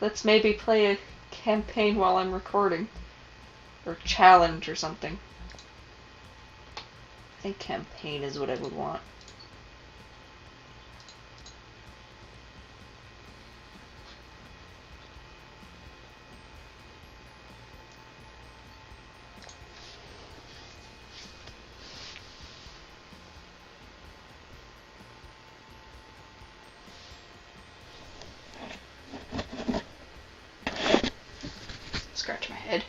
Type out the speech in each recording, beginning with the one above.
Let's maybe play a campaign while I'm recording. Or challenge or something. I think campaign is what I would want. Scratch my head.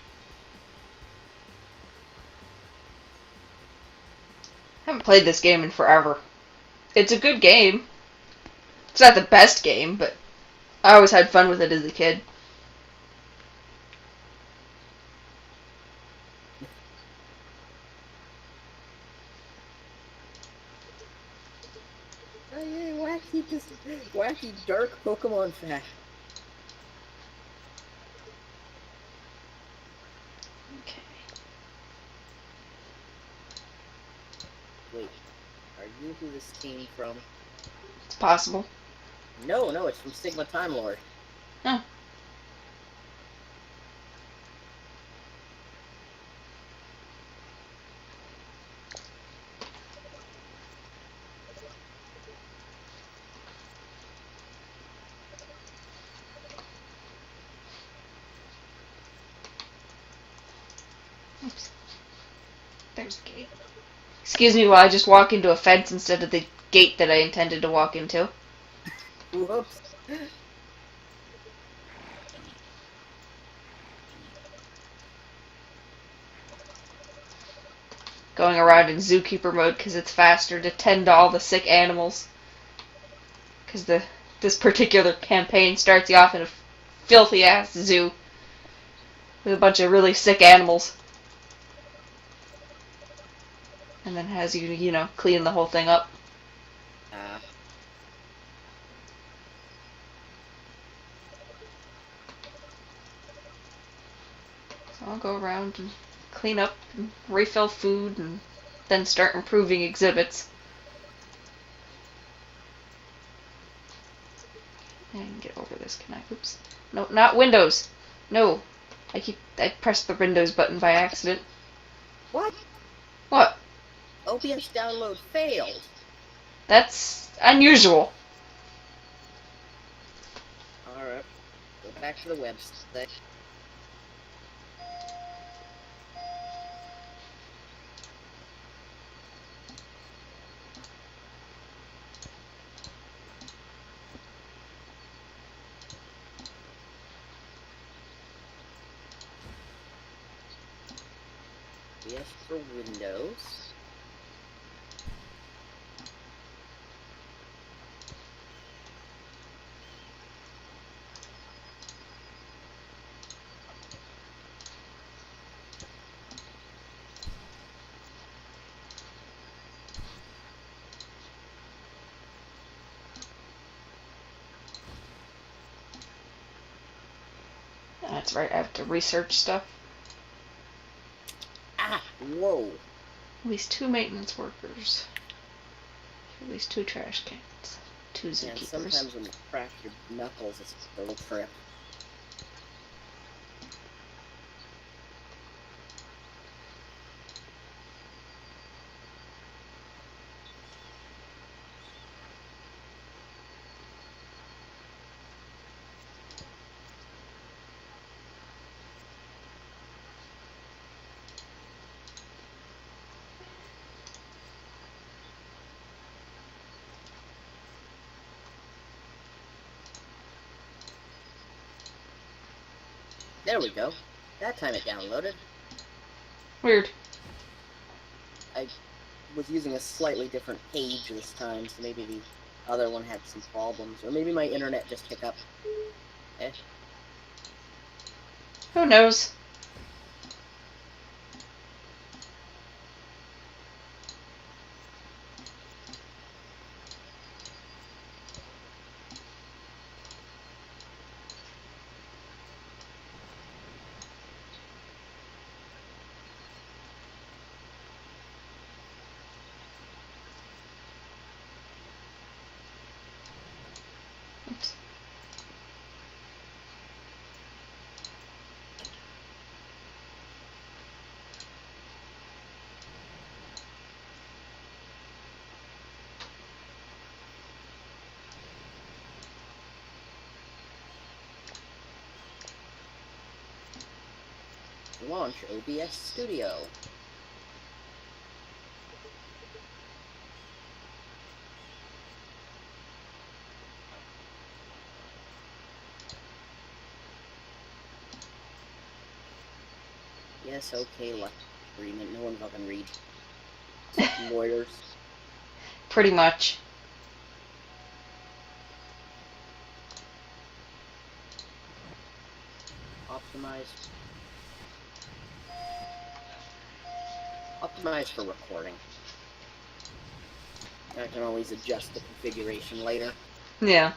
I haven't played this game in forever. It's a good game. It's not the best game, but I always had fun with it as a kid. Oh yeah, wacky dark Pokemon fact. Okay. Wait, are you who this came from? It's possible. No, it's from Sigma Time Lord. Huh. Oops. There's the gate. Excuse me while I just walk into a fence instead of the gate that I intended to walk into. Whoops. Going around in zookeeper mode because it's faster to tend to all the sick animals. Because this particular campaign starts you off in a filthy ass zoo with a bunch of really sick animals. And then has you, clean the whole thing up. So I'll go around and clean up and refill food and then start improving exhibits. And get over this, can I? Oops. No, not Windows. No. I pressed the Windows button by accident. What? What? OBS download failed. That's unusual. Alright, go back to the website. Yes, for Windows. That's right, I have to research stuff. Ah, whoa. At least 2 maintenance workers. At least 2 trash cans. 2 zookeepers. And sometimes when you crack your knuckles, it's a little trip. There we go. That time it downloaded. Weird. I was using a slightly different page this time, so maybe the other one had some problems. Or maybe my internet just hiccuped. Eh. Who knows? Oops. Launch OBS Studio. Yes, okay, left agreement. No one fucking reads. Lawyers. Pretty much. Optimize. Optimize for recording. I can always adjust the configuration later. Yeah.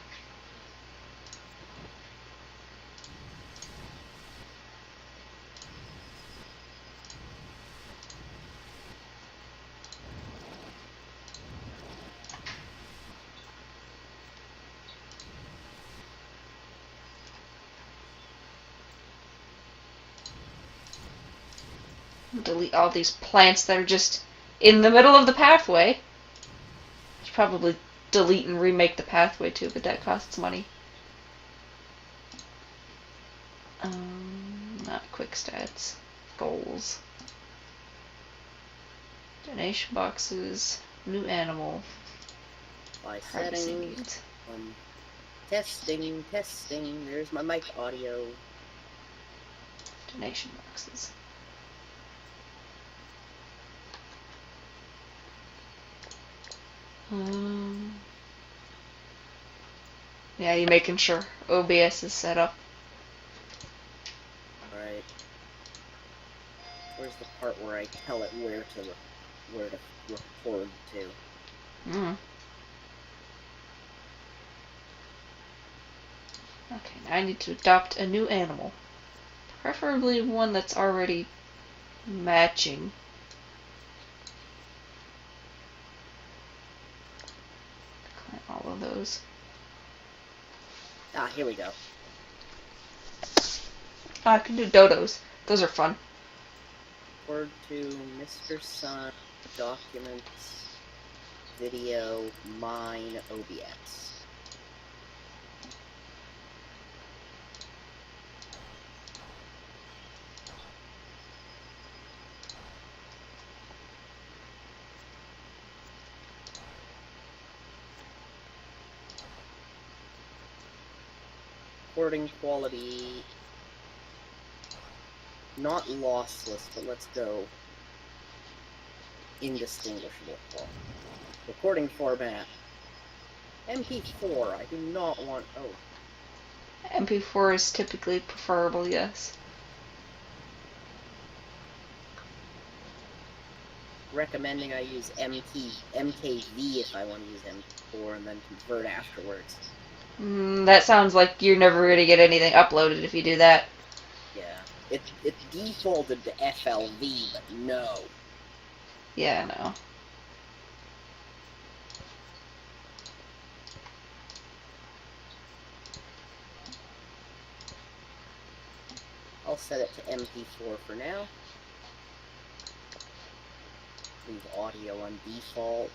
Delete all these plants that are just in the middle of the pathway. Should probably delete and remake the pathway too, but that costs money. Not quick stats. Goals. Donation boxes. New animal. By Privacy settings. needs. Testing. There's my mic audio. Donation boxes. Yeah, you making sure OBS is set up. Alright. Where's the part where I tell it where to record to? Okay, now I need to adopt a new animal. Preferably one that's already matching. Decline all of those. Ah, here we go. Oh, I can do dodos. Those are fun. Record to Mr. Sun, Documents, Video, Mine, OBS. Recording quality, not lossless, but let's go indistinguishable quality. Recording format, MP4. I do not want. Oh, MP4 is typically preferable, yes. recommending I use MKV if I want to use MP4 and then convert afterwards. That sounds like you're never going to get anything uploaded if you do that. Yeah. It defaulted to FLV, but no. Yeah, no. I'll set it to MP4 for now. Leave audio on default.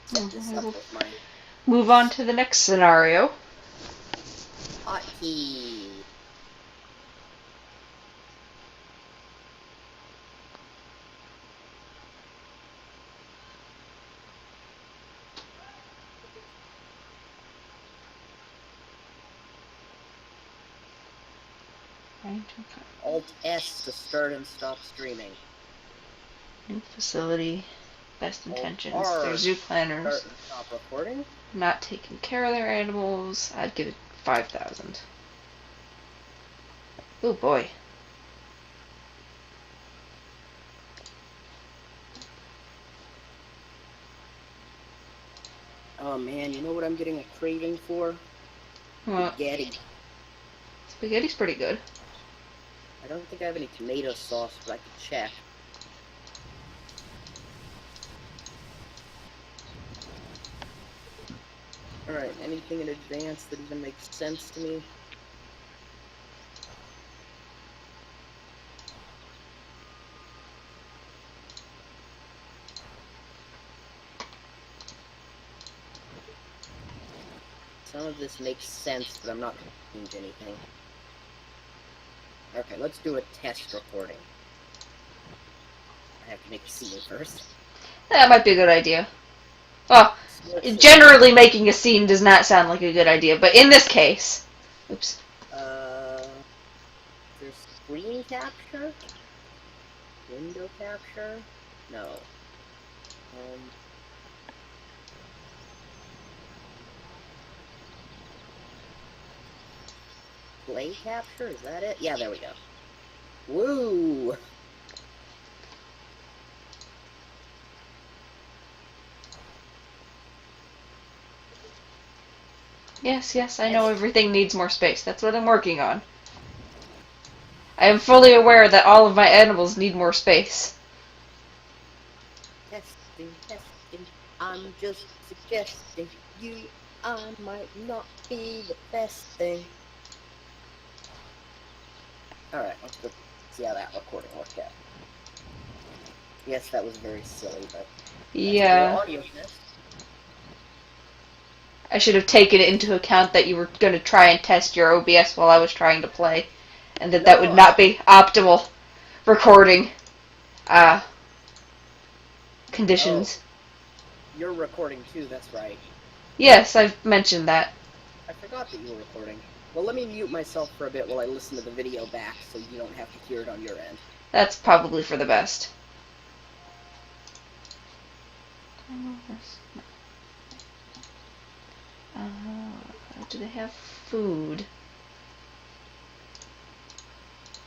Set this up with my Move on to the next scenario. hotkey. Alt-S to start and stop streaming. New facility. Best intentions. Alt-R They're zoo to planners. start and stop recording. Not taking care of their animals. I'd give it 5,000. Oh boy. Oh man, you know what I'm getting a craving for? What? Spaghetti. Spaghetti's pretty good. I don't think I have any tomato sauce, but I can check. Alright, anything in advance that even makes sense to me? some of this makes sense, but I'm not going to change anything. Okay, let's do a test recording. I have to make a scene first. That might be a good idea. Well, generally making a scene does not sound like a good idea, but in this case... Oops. There's screen capture? Window capture? No. Play capture? Is that it? Yeah, there we go. Woo! Yes, I know everything needs more space. That's what I'm working on. I am fully aware that all of my animals need more space. Testing. I'm just suggesting I might not be the best thing. Alright, let's go see how that recording worked out. Yes, that was very silly, but... Yeah. I should have taken it into account that you were going to try and test your OBS while I was trying to play, and that would not be optimal recording conditions. Oh, you're recording too, that's right. Yes, I've mentioned that. I forgot that you were recording. Well, let me mute myself for a bit while I listen to the video back so you don't have to hear it on your end. That's probably for the best. Do they have food?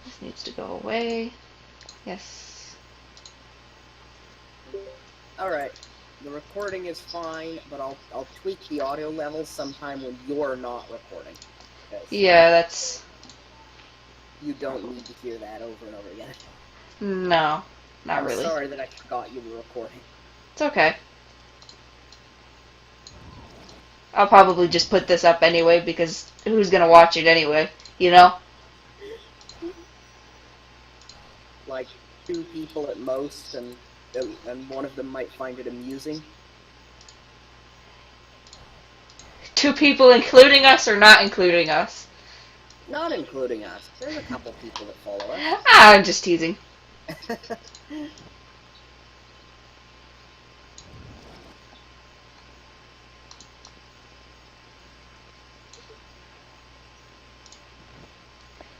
This needs to go away. Yes. Alright. The recording is fine, but I'll tweak the audio levels sometime when you're not recording. Yeah, that's... You don't need to hear that over and over again. No, not really. I'm sorry that I forgot you were recording. It's okay. I'll probably just put this up anyway, because who's gonna watch it anyway, you know? Like 2 people at most, and one of them might find it amusing. 2 people including us or not including us? Not including us. There's a couple people that follow us. I'm just teasing.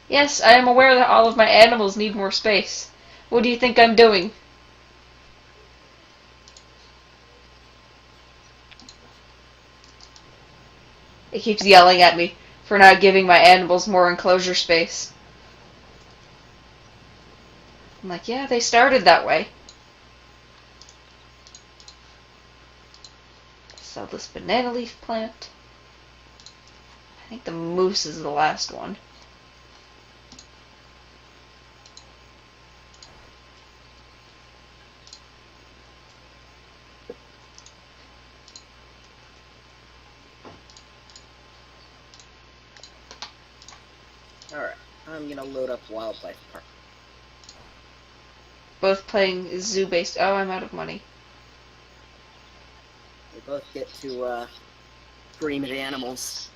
Yes, I am aware that all of my animals need more space. What do you think I'm doing? It keeps yelling at me for not giving my animals more enclosure space. I'm like, yeah, they started that way. Sell this banana leaf plant. I think the moose is the last one. Alright, I'm gonna load up Wildlife Park. Both playing zoo-based... Oh, I'm out of money. We both get to, scream at animals.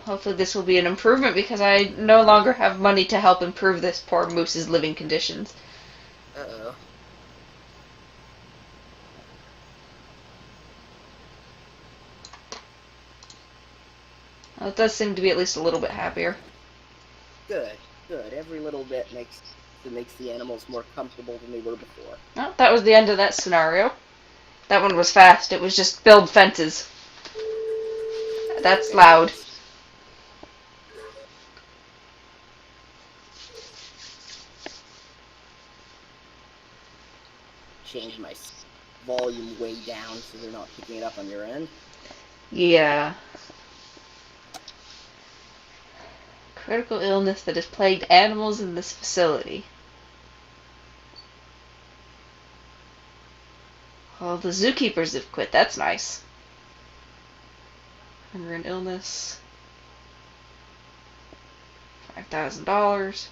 Hopefully this will be an improvement, because I no longer have money to help improve this poor moose's living conditions. Uh-oh. Well, it does seem to be at least a little bit happier. Good. Every little bit makes the animals more comfortable than they were before. Well, that was the end of that scenario. That one was fast. It was just build fences. That's loud. Change my volume way down so they're not picking it up on your end. Yeah. Critical illness that has plagued animals in this facility. Well, the zookeepers have quit. That's nice. Hunger and illness. $5,000.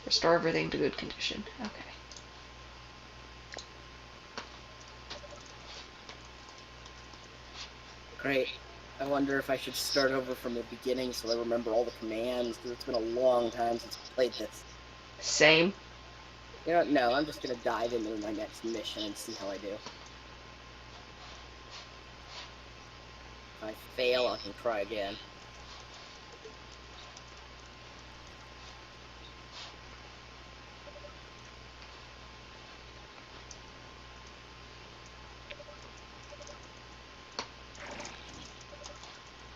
Restore everything to good condition. Okay. Great. I wonder if I should start over from the beginning so I remember all the commands, because it's been a long time since I played this. Same. You know what? No, I'm just going to dive into my next mission and see how I do. If I fail, I can try again.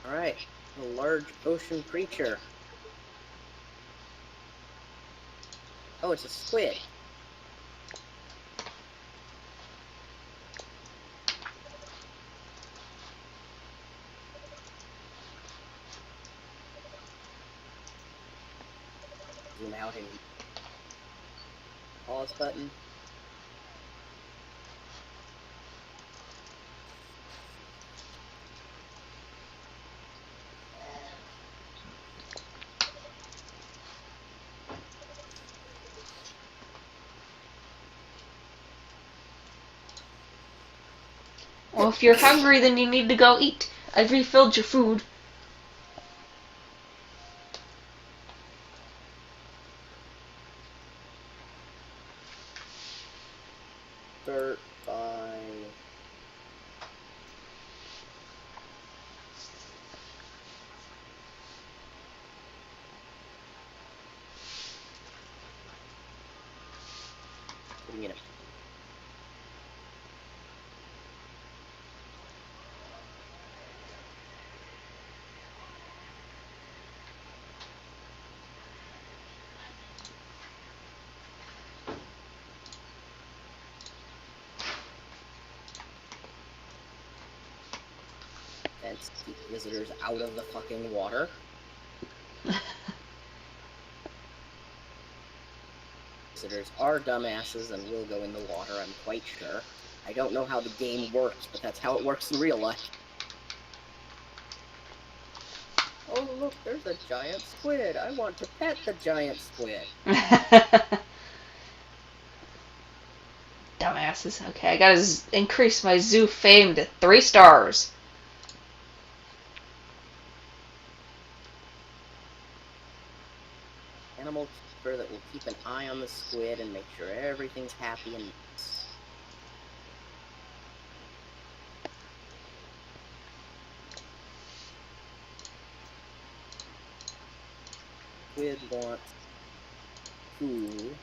Alright, a large ocean creature. Oh, it's a squid. Zoom out and pause button. Well, if you're hungry, then you need to go eat. I've refilled your food. Start by... putting in a... Fence, keep visitors out of the fucking water. Visitors are dumbasses and will go in the water, I'm quite sure. I don't know how the game works, but that's how it works in real life. Oh, look, there's a giant squid. I want to pet the giant squid. Dumbasses. Okay, I gotta increase my zoo fame to 3 stars. Animal keeper that will keep an eye on the squid and make sure everything's happy and nice. Squid wants food.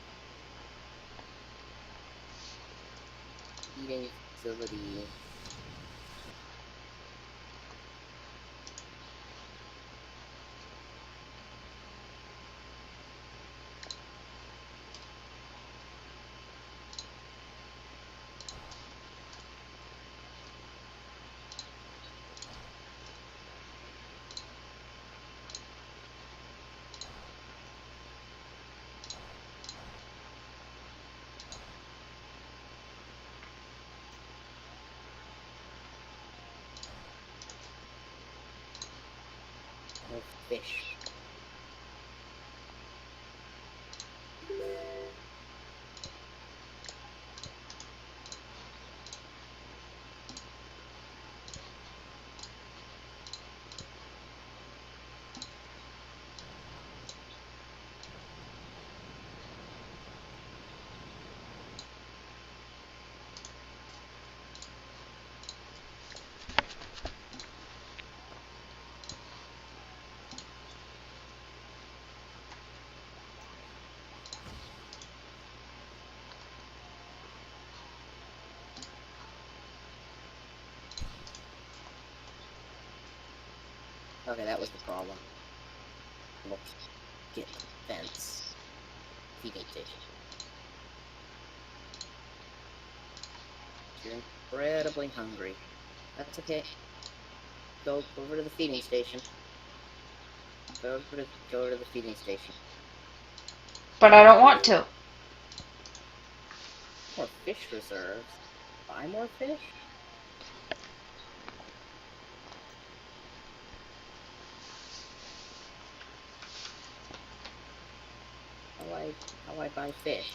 Eating facility. No fish. Okay, that was the problem. Look, get fence. Feeding station. You're incredibly hungry. That's okay. Go over to the feeding station. Go to the feeding station. But I don't want to. More fish reserves. Buy more fish? How I buy fish?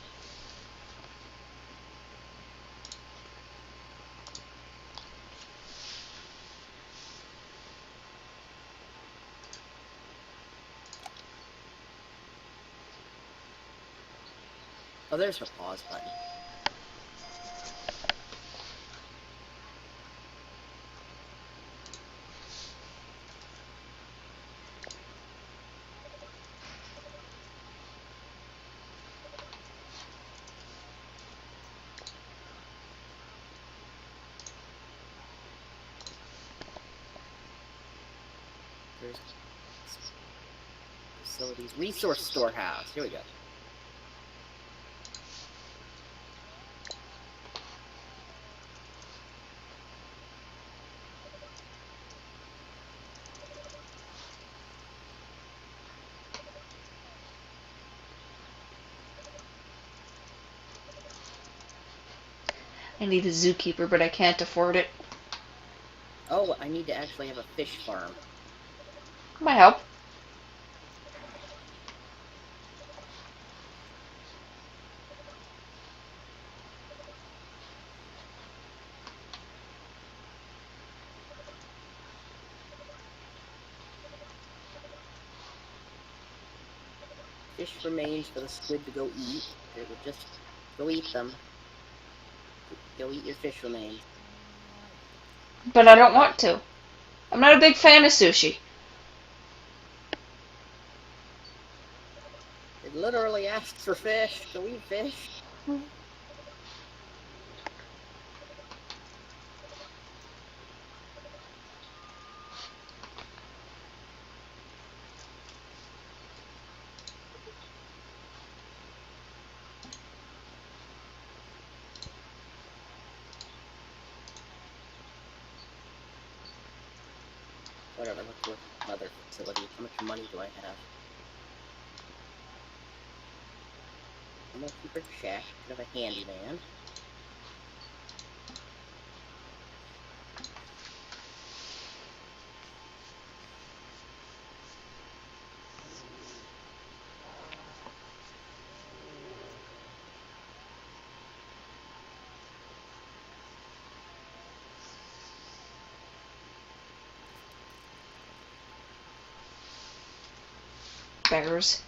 Oh, there's her pause button. There's facilities, resource storehouse. Here we go. I need a zookeeper, but I can't afford it. Oh, I need to actually have a fish farm. Might help. Fish remains for the squid to go eat. It would just go eat them. Go eat your fish remains. But I don't want to. I'm not a big fan of sushi. It literally asks for fish. Go eat fish. Whatever, let's look at another facility. How much money do I have? I'm gonna keep her check. Could have a handyman. Bears.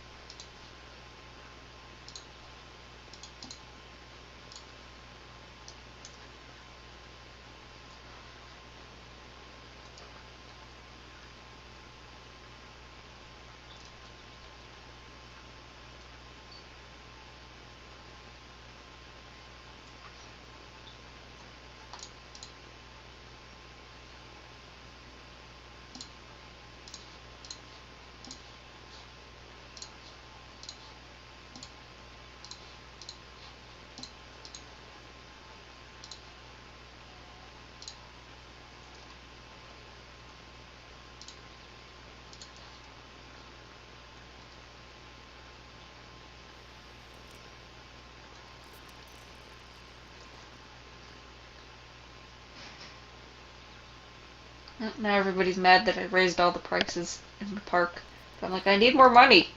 Now everybody's mad that I raised all the prices in the park. But I'm like, I need more money.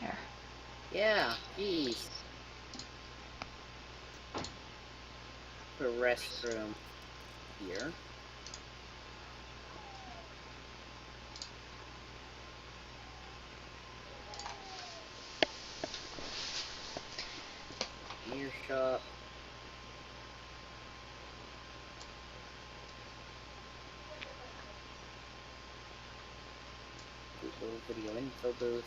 There. Yeah, jeez. Put a restroom here. Beer shop. Google video info booth.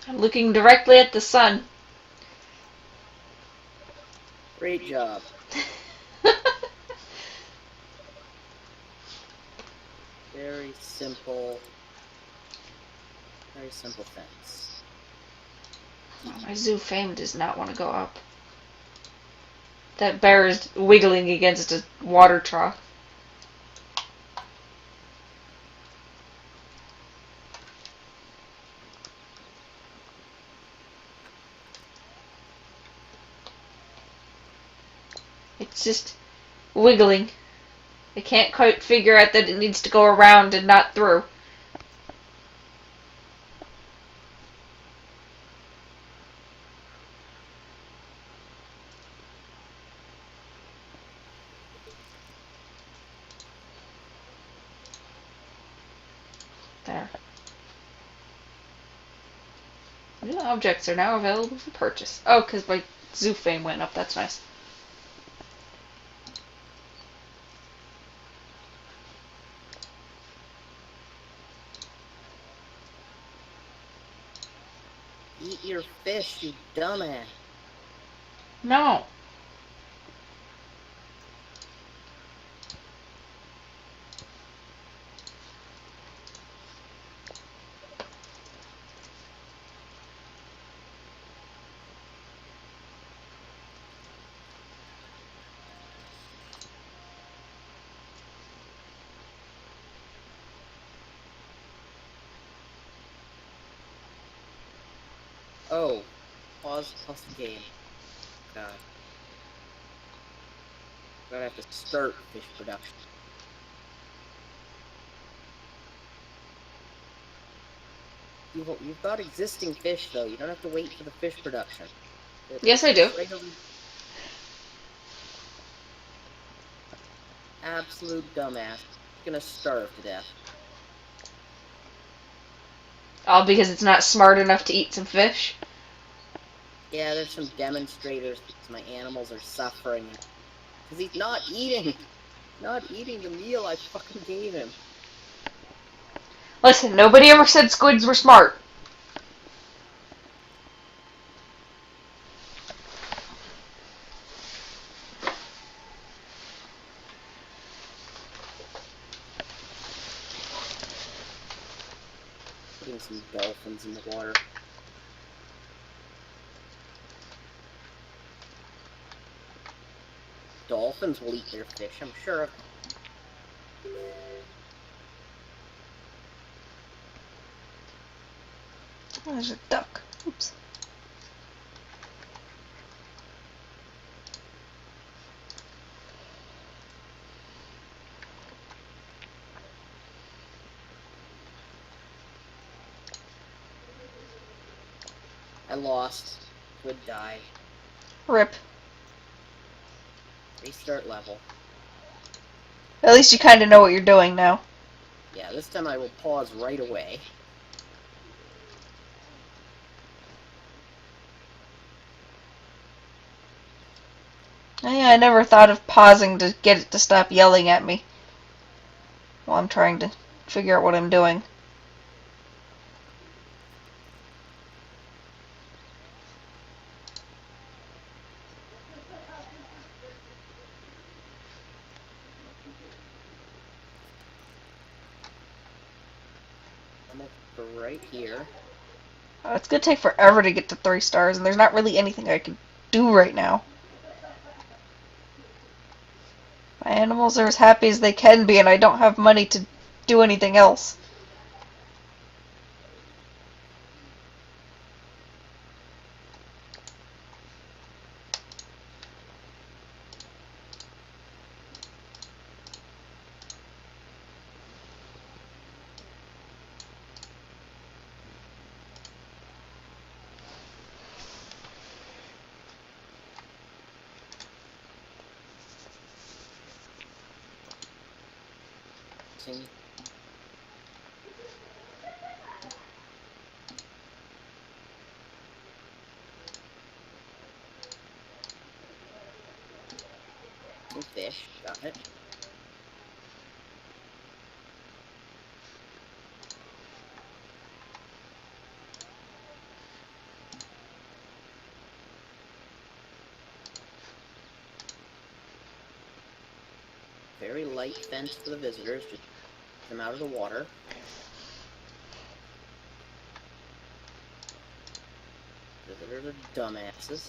I'm looking directly at the sun. Great job. Very simple fence. Oh, my zoo fame does not want to go up. That bear is wiggling against a water trough. It's just wiggling. I can't quite figure out that it needs to go around and not through. There. New objects are now available for purchase. Oh, because my zoo fame went up. That's nice. Eat your fish, you dumbass. No. Oh, pause game. God. I'm gonna have to start fish production. You've got existing fish, though. You don't have to wait for the fish production. Yes, I do. Absolute dumbass. Gonna starve to death. All because it's not smart enough to eat some fish. Yeah, there's some demonstrators because my animals are suffering. Because he's not eating. Not eating the meal I fucking gave him. Listen, nobody ever said squids were smart. Putting some dolphins in the water. Dolphins will eat their fish, I'm sure. Oh, there's a duck. Oops. I lost. Would die. Rip. Restart level. At least you kind of know what you're doing now. Yeah, this time I will pause right away. Yeah, I never thought of pausing to get it to stop yelling at me while I'm trying to figure out what I'm doing. I'm right here. It's gonna take forever to get to 3 stars, and there's not really anything I can do right now. My animals are as happy as they can be, and I don't have money to do anything else. See? Some fish, got it. Very light fence for the visitors, just them out of the water. Visitors are dumbasses.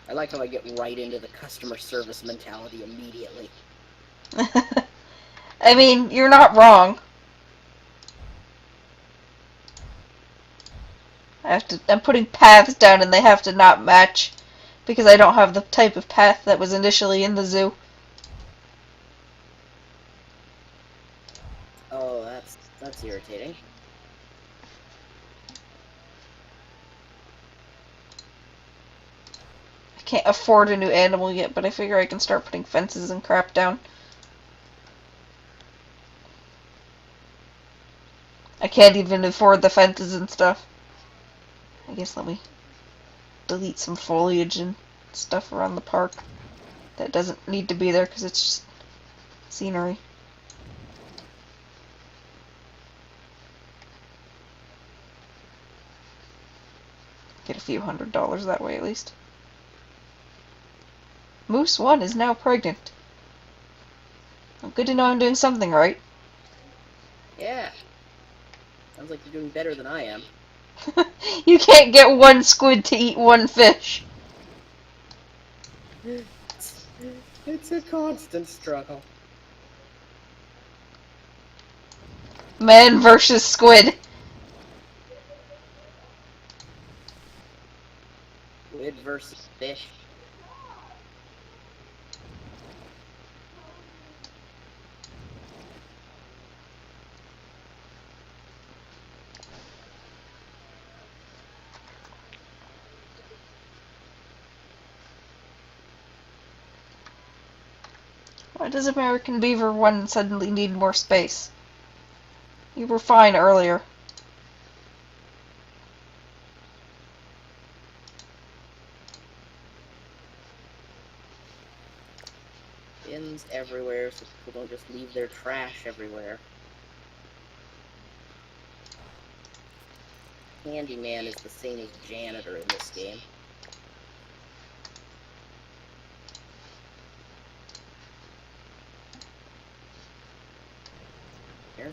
I like how I get right into the customer service mentality immediately. I mean, you're not wrong. I'm putting paths down and they have to not match because I don't have the type of path that was initially in the zoo. Oh, that's irritating. I can't afford a new animal yet, but I figure I can start putting fences and crap down. I can't even afford the fences and stuff. I guess let me delete some foliage and stuff around the park that doesn't need to be there because it's just scenery. Get a few $100s that way at least. Moose 1 is now pregnant. Well, good to know I'm doing something right. Yeah. Sounds like you're doing better than I am. You can't get one squid to eat one fish. It's a constant struggle. Man versus squid. Squid versus fish. Why does American Beaver 1 suddenly need more space? You were fine earlier. Bins everywhere so people don't just leave their trash everywhere. Handyman is the same as janitor in this game. Here.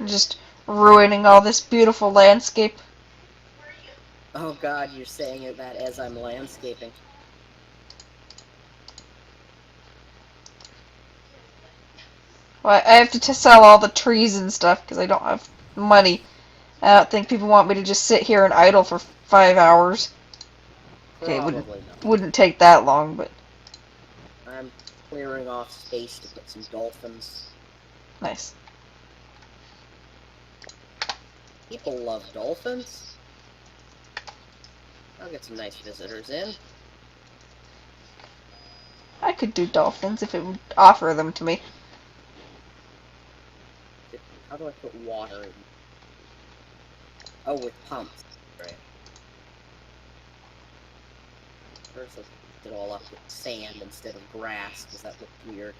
just ruining all this beautiful landscape. Oh god, you're saying that as I'm landscaping. Well, I have to sell all the trees and stuff because I don't have money. I don't think people want me to just sit here and idle for 5 hours. Okay, it wouldn't Probably not. wouldn't take that long, but I'm clearing off space to put some dolphins. nice. People love dolphins. I'll get some nice visitors in. I could do dolphins if it would offer them to me. How do I put water in? Oh, with pumps. Right. First, let's put it all up with sand instead of grass, because that looked weird.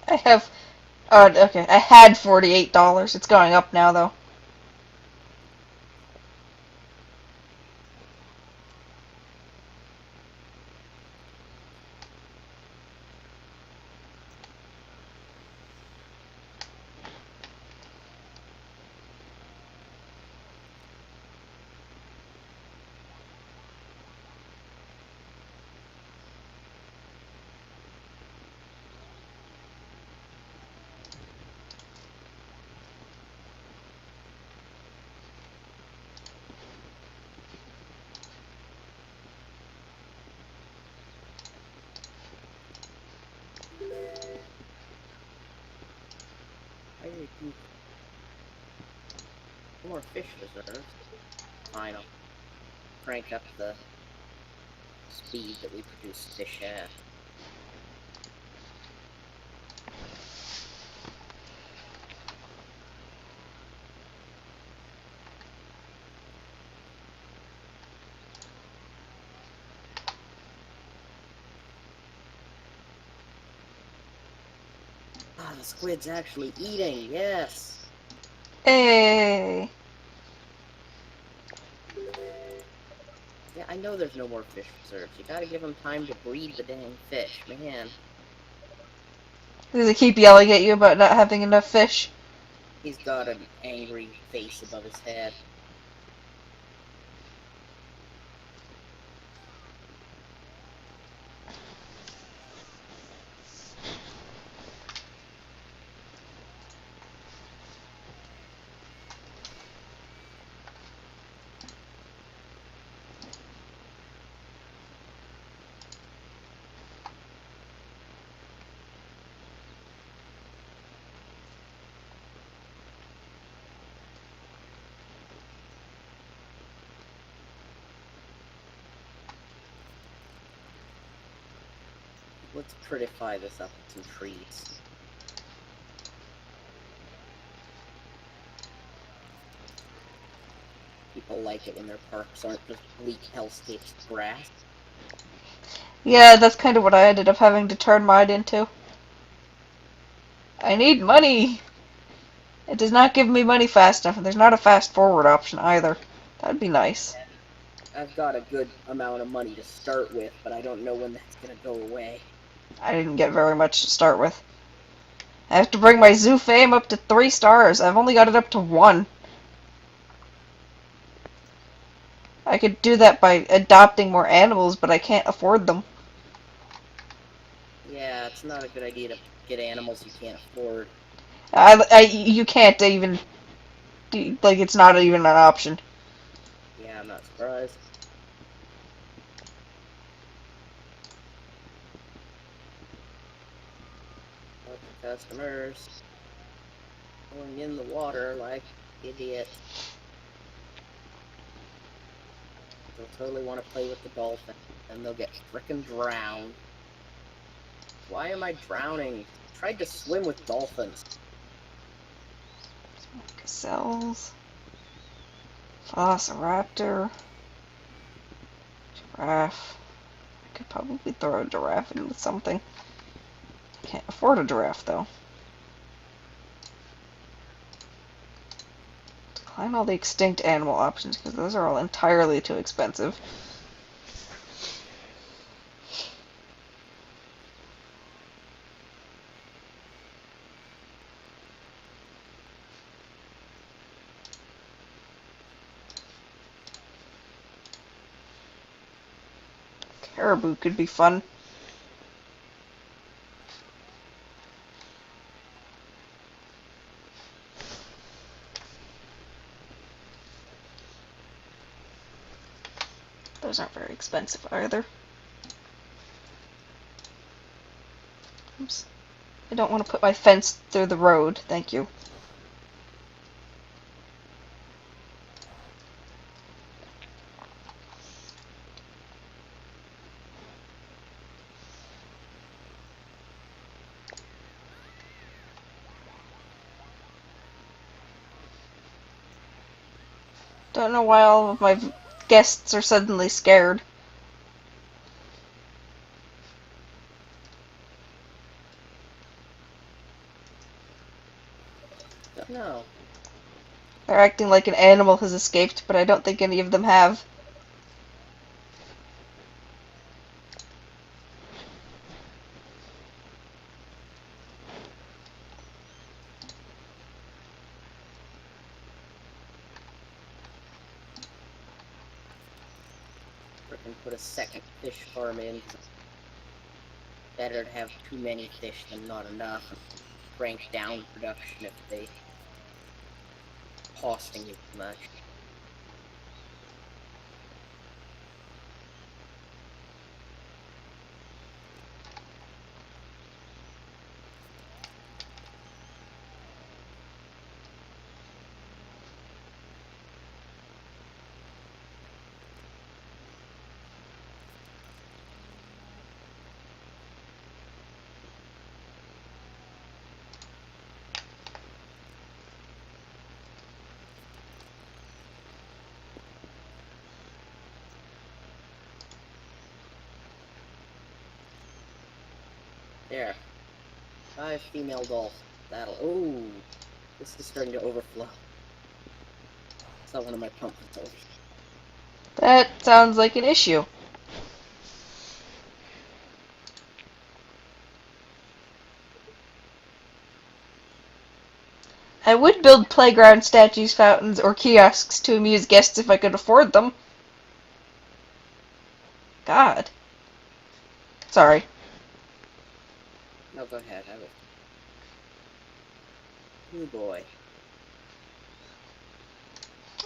I have. Oh, okay. I had $48. It's going up now, though. I need to more fish reserves. Fine, I'll crank up the speed that we produce fish at. Ah, the squid's actually eating, yes! Hey. Yeah, I know there's no more fish reserves. You gotta give them time to breed the dang fish, man. Does it keep yelling at you about not having enough fish? He's got an angry face above his head. Let's prettify this up with some trees. People like it when their parks aren't just bleak hellscapes of grass. Yeah, that's kind of what I ended up having to turn mine into. I need money! It does not give me money fast enough, and there's not a fast forward option either. That'd be nice. I've got a good amount of money to start with, but I don't know when that's gonna go away. I didn't get very much to start with. I have to bring my zoo fame up to 3 stars. I've only got it up to 1. I could do that by adopting more animals, but I can't afford them. Yeah, it's not a good idea to get animals you can't afford. You can't even, like, it's not even an option. Yeah, I'm not surprised. Lots of customers going in the water like idiots. They'll totally want to play with the dolphin, and they'll get frickin' drowned. Why am I drowning? I tried to swim with dolphins. Gazelles. Velociraptor. Giraffe. I could probably throw a giraffe into something. Can't afford a giraffe, though. Decline all the extinct animal options, because those are all entirely too expensive. Caribou could be fun. Those aren't very expensive either. Oops. I don't want to put my fence through the road, thank you. Don't know why all of my guests are suddenly scared. Don't know. They're acting like an animal has escaped, but I don't think any of them have. Frickin' put a second fish farm in. Better to have too many fish than not enough, and crank down production if they costing you too much. There. 5 female dolphins. That'll... Ooh. This is starting to overflow. Saw one of my pump filters. That sounds like an issue. I would build playground statues, fountains, or kiosks to amuse guests if I could afford them. God. Sorry. No, go ahead. I was... Oh boy.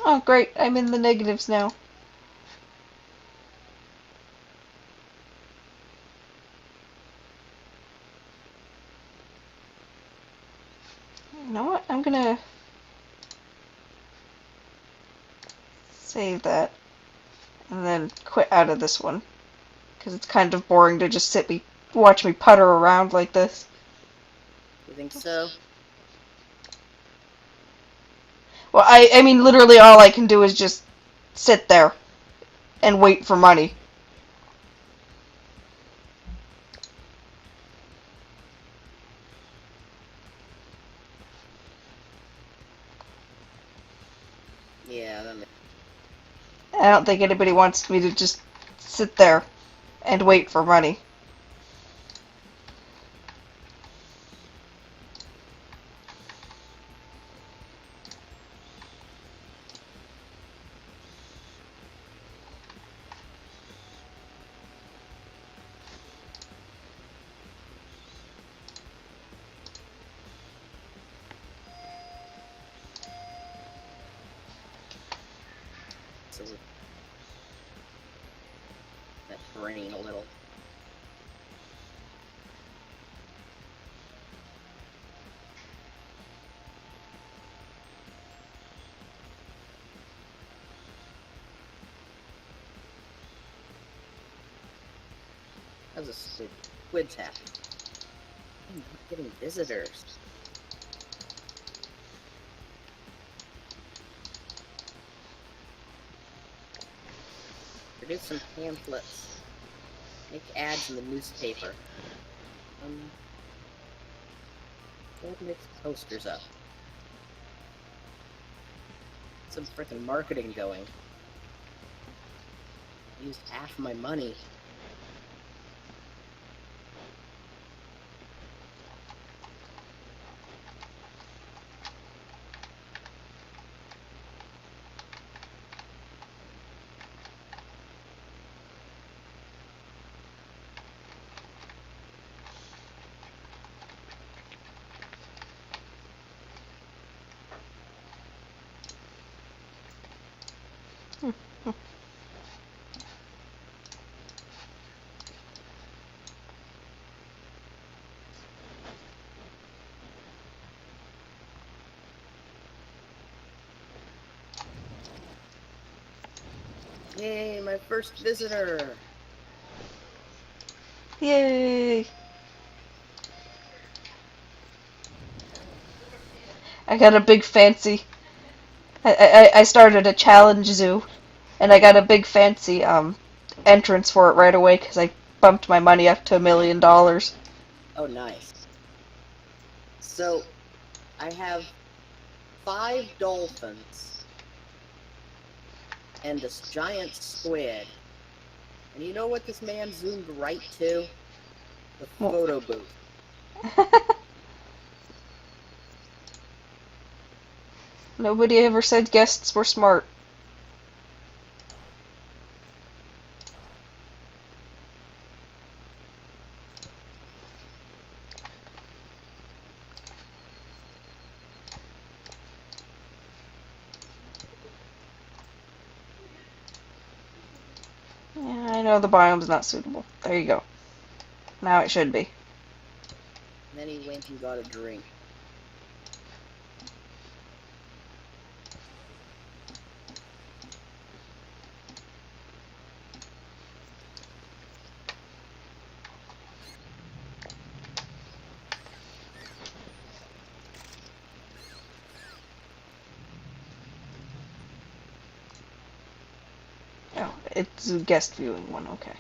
Oh, great. I'm in the negatives now. You know what? I'm gonna save that and then quit out of this one, because it's kind of boring to just watch me putter around like this. You think so? Well, I mean, literally all I can do is just sit there and wait for money. Yeah, that makes... I don't think anybody wants me to just sit there and wait for money. so we're that terrain a little. How's a squid's happy? I'm not getting visitors. Produce some pamphlets. Make ads in the newspaper. What makes posters up? Some frickin' marketing going. I used half my money. Yay, my first visitor! Yay! I got a big fancy. I started a challenge zoo, and I got a big fancy entrance for it right away because I bumped my money up to $1 million. Oh, nice. So, I have 5 dolphins and this giant squid. And you know what this man zoomed right to? The photo booth. Nobody ever said guests were smart. Yeah, I know the biome's not suitable. There you go. Now it should be. And then he went and got a drink. Oh, it's a guest viewing one, okay.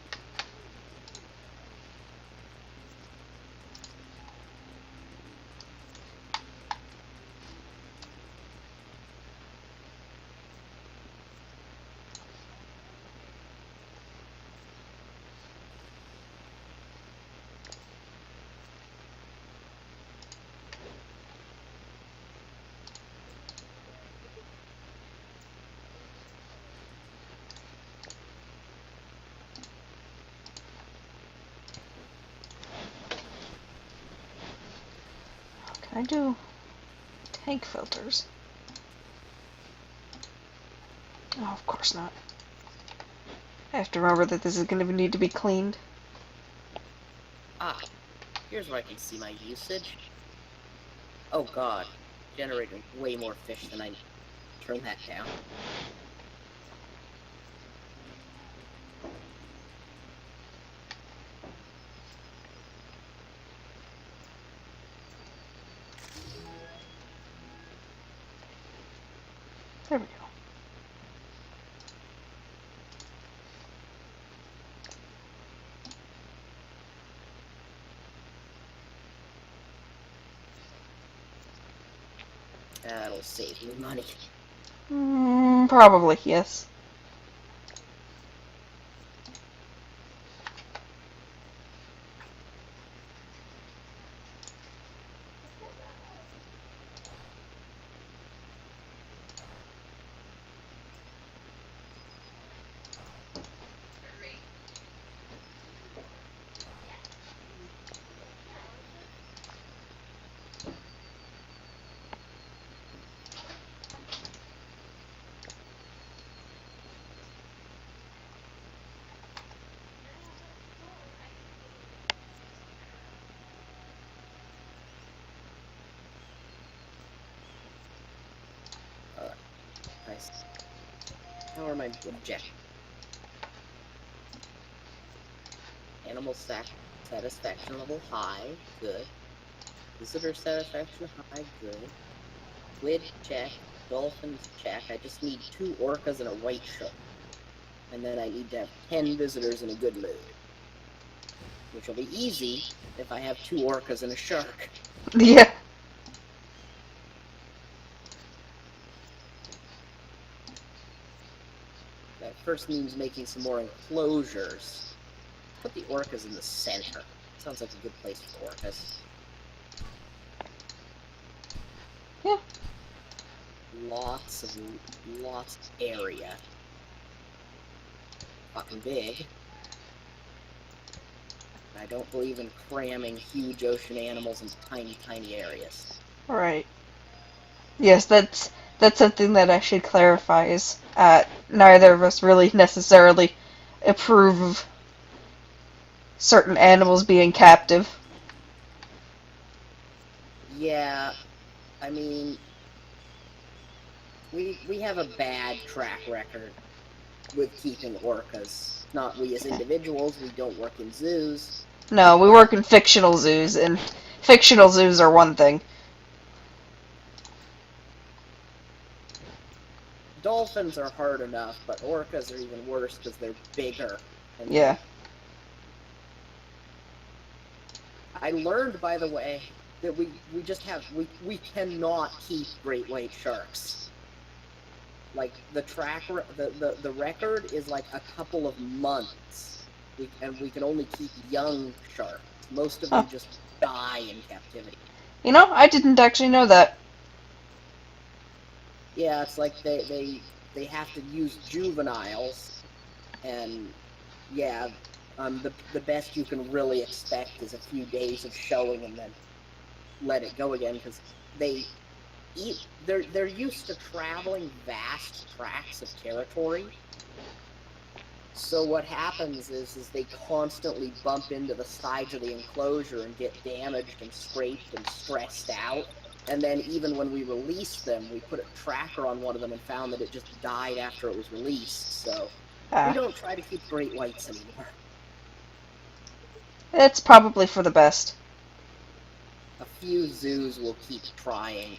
Can I do tank filters? Oh, of course not. I have to remember that this is going to need to be cleaned. Ah, here's where I can see my usage. Oh god, generating way more fish than I turn that down. There we go. That'll save me money. Probably, yes. How are my objectives? Animal satisfaction level high, good. Visitor satisfaction high, good. Squid check, dolphins check. I just need 2 orcas and a white shark. And then I need to have 10 visitors in a good mood. Which will be easy if I have 2 orcas and a shark. Yeah. That first means making some more enclosures. Put the orcas in the center. Sounds like a good place for orcas. Yeah. Lots of area. Fucking big. I don't believe in cramming huge ocean animals into tiny areas. Right. Yes, that's something that I should clarify is neither of us really necessarily approve of certain animals being captive. Yeah, I mean, we have a bad track record with keeping orcas. Not we as individuals, we don't work in zoos. No, we work in fictional zoos, and fictional zoos are one thing. Dolphins are hard enough, but orcas are even worse because they're bigger. And Yeah. I learned, by the way, that we we cannot keep great white sharks. Like the record is like a couple of months, and we can only keep young sharks. Most of them just die in captivity. You know, I didn't actually know that. Yeah, it's like they have to use juveniles, and yeah, the best you can really expect is a few days of showing and then let it go again, because they're used to traveling vast tracts of territory. So what happens is they constantly bump into the sides of the enclosure and get damaged and scraped and stressed out. And then even when we release them, we put a tracker on one of them and found that it just died after it was released. So we don't try to keep great whites anymore. It's probably for the best. A few zoos will keep trying,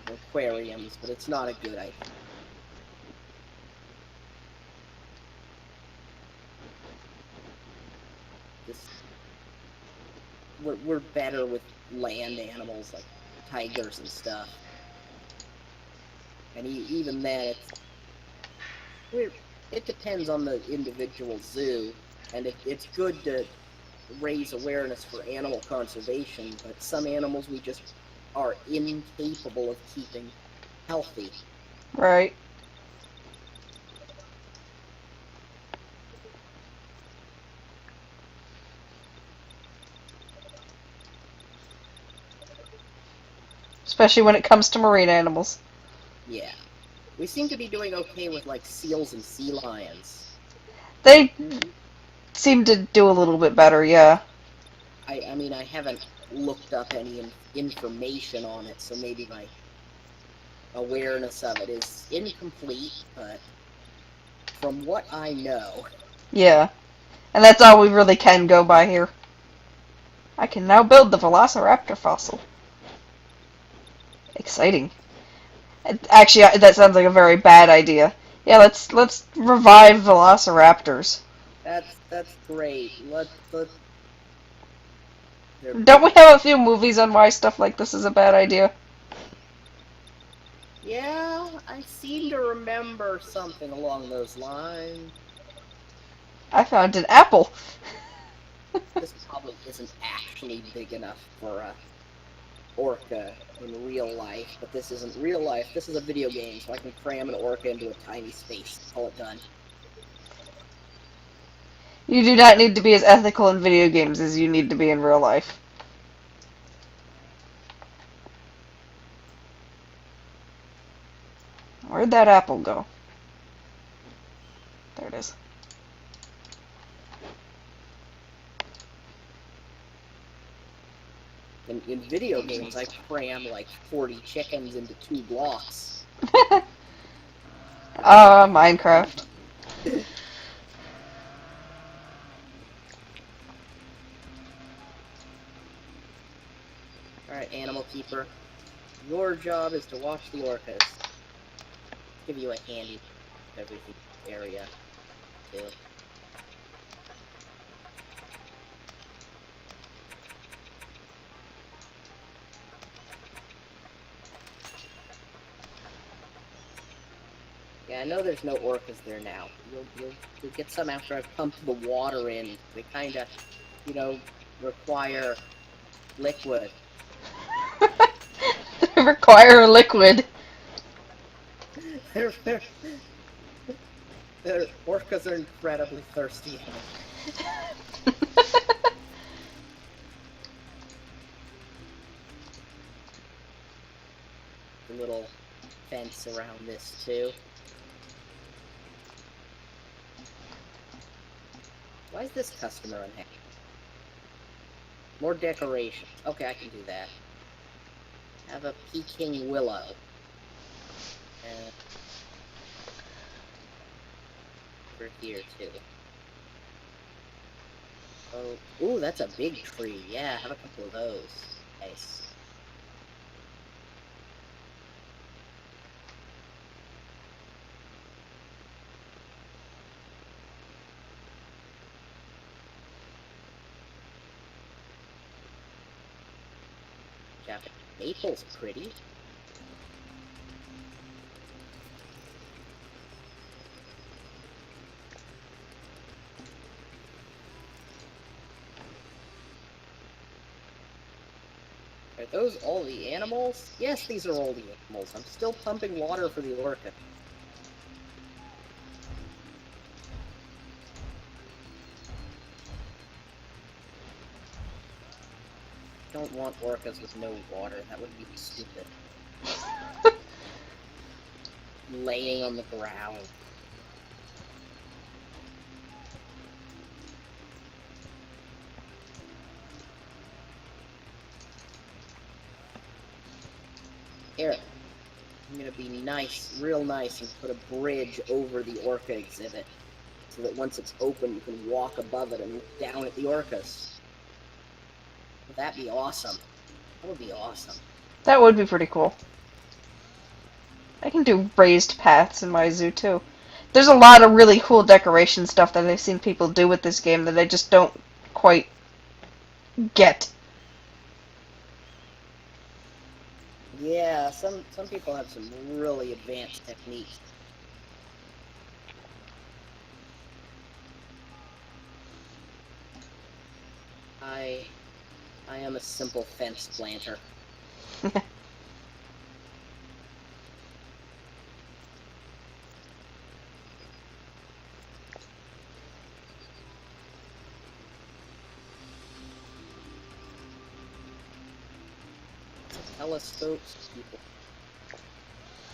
aquariums, but it's not a good idea. We're better with land animals like tigers and stuff. And even then, it depends on the individual zoo, and it's good to raise awareness for animal conservation, but some animals we just are incapable of keeping healthy. Right. Especially when it comes to marine animals. Yeah. We seem to be doing okay with, like, seals and sea lions. They seem to do a little bit better, yeah. I mean, I haven't looked up any information on it, so maybe my awareness of it is incomplete, but from what I know... Yeah. And that's all we really can go by here. I can now build the Velociraptor fossil. Exciting. Actually, that sounds like a very bad idea. Yeah, let's revive Velociraptors. That's great. Don't we have a few movies on why stuff like this is a bad idea? Yeah, I seem to remember something along those lines. I found an apple. This probably isn't actually big enough for a orca in real life, but this isn't real life. This is a video game, so I can cram an orca into a tiny space. Call it done. You do not need to be as ethical in video games as you need to be in real life. Where'd that apple go? There it is. In video games, I cram like 40 chickens into 2 blocks. Minecraft. Alright, Animal Keeper. Your job is to watch the orcas. Give you a handy everything area, too. Yeah, I know there's no orcas there now. You'll get some after I've pumped the water in. They kinda, you know, require liquid. Require a liquid. They're, they're, orcas are incredibly thirsty animals. A little fence around this, too. Why is this customer unhappy? More decorations. Okay, I can do that. Have a Peking willow. And over here, too. Oh, ooh, that's a big tree. Yeah, have a couple of those. Nice. Maple's pretty. Are those all the animals? Yes, these are all the animals. I'm still pumping water for the orca. Don't want orcas with no water. That would be stupid. Laying on the ground. Here, I'm gonna be nice, real nice, and put a bridge over the orca exhibit, so that once it's open, you can walk above it and look down at the orcas. Would that be awesome? That would be awesome. That would be pretty cool. I can do raised paths in my zoo, too. There's a lot of really cool decoration stuff that I've seen people do with this game that I just don't quite get. Yeah, some people have some really advanced techniques. I am a simple fence planter. Telescopes, people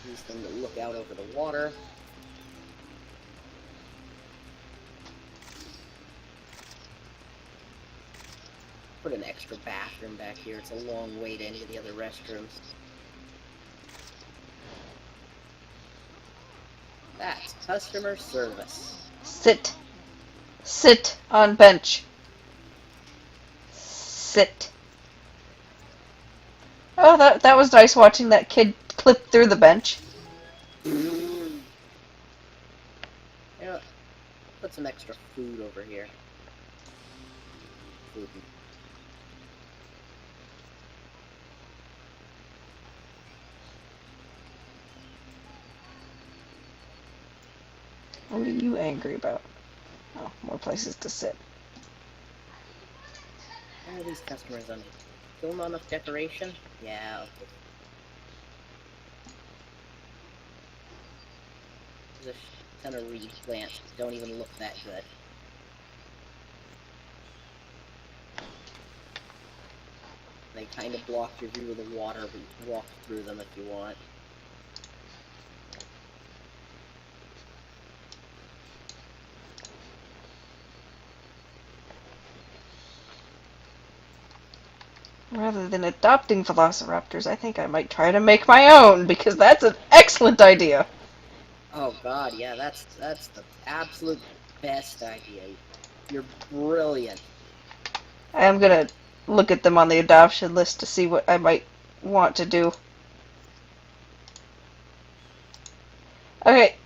use them to look out over the water. Put an extra bathroom back here. It's a long way to any of the other restrooms. That's customer service. Sit. Sit on bench. Sit. Oh, that was nice watching that kid clip through the bench. Yeah, put some extra food over here. Food. What are you angry about? Oh, more places to sit. Where are these customers on? Still not enough decoration? Yeah, okay. There's a ton of reed plants that don't even look that good. They kind of block your view of the water, but you can walk through them if you want. Rather than adopting velociraptors, I think I might try to make my own, because that's an excellent idea. Oh God, yeah, that's the absolute best idea. You're brilliant. I am gonna look at them on the adoption list to see what I might want to do. Okay,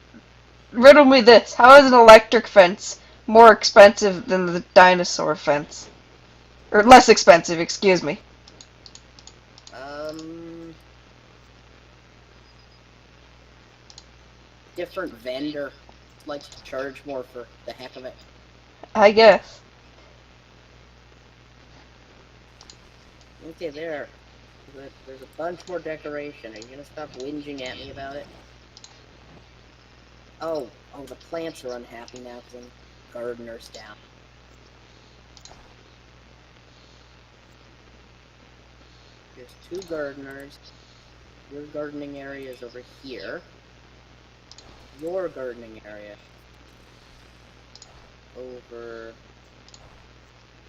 riddle me this. How is an electric fence more expensive than the dinosaur fence? Or less expensive, excuse me. Um, different vendor likes to charge more for the heck of it. I guess. Okay, there's a bunch more decoration. Are you gonna stop whinging at me about it? Oh, the plants are unhappy now because the gardener's down. There's two gardeners. Your gardening area is over here. Your gardening area over.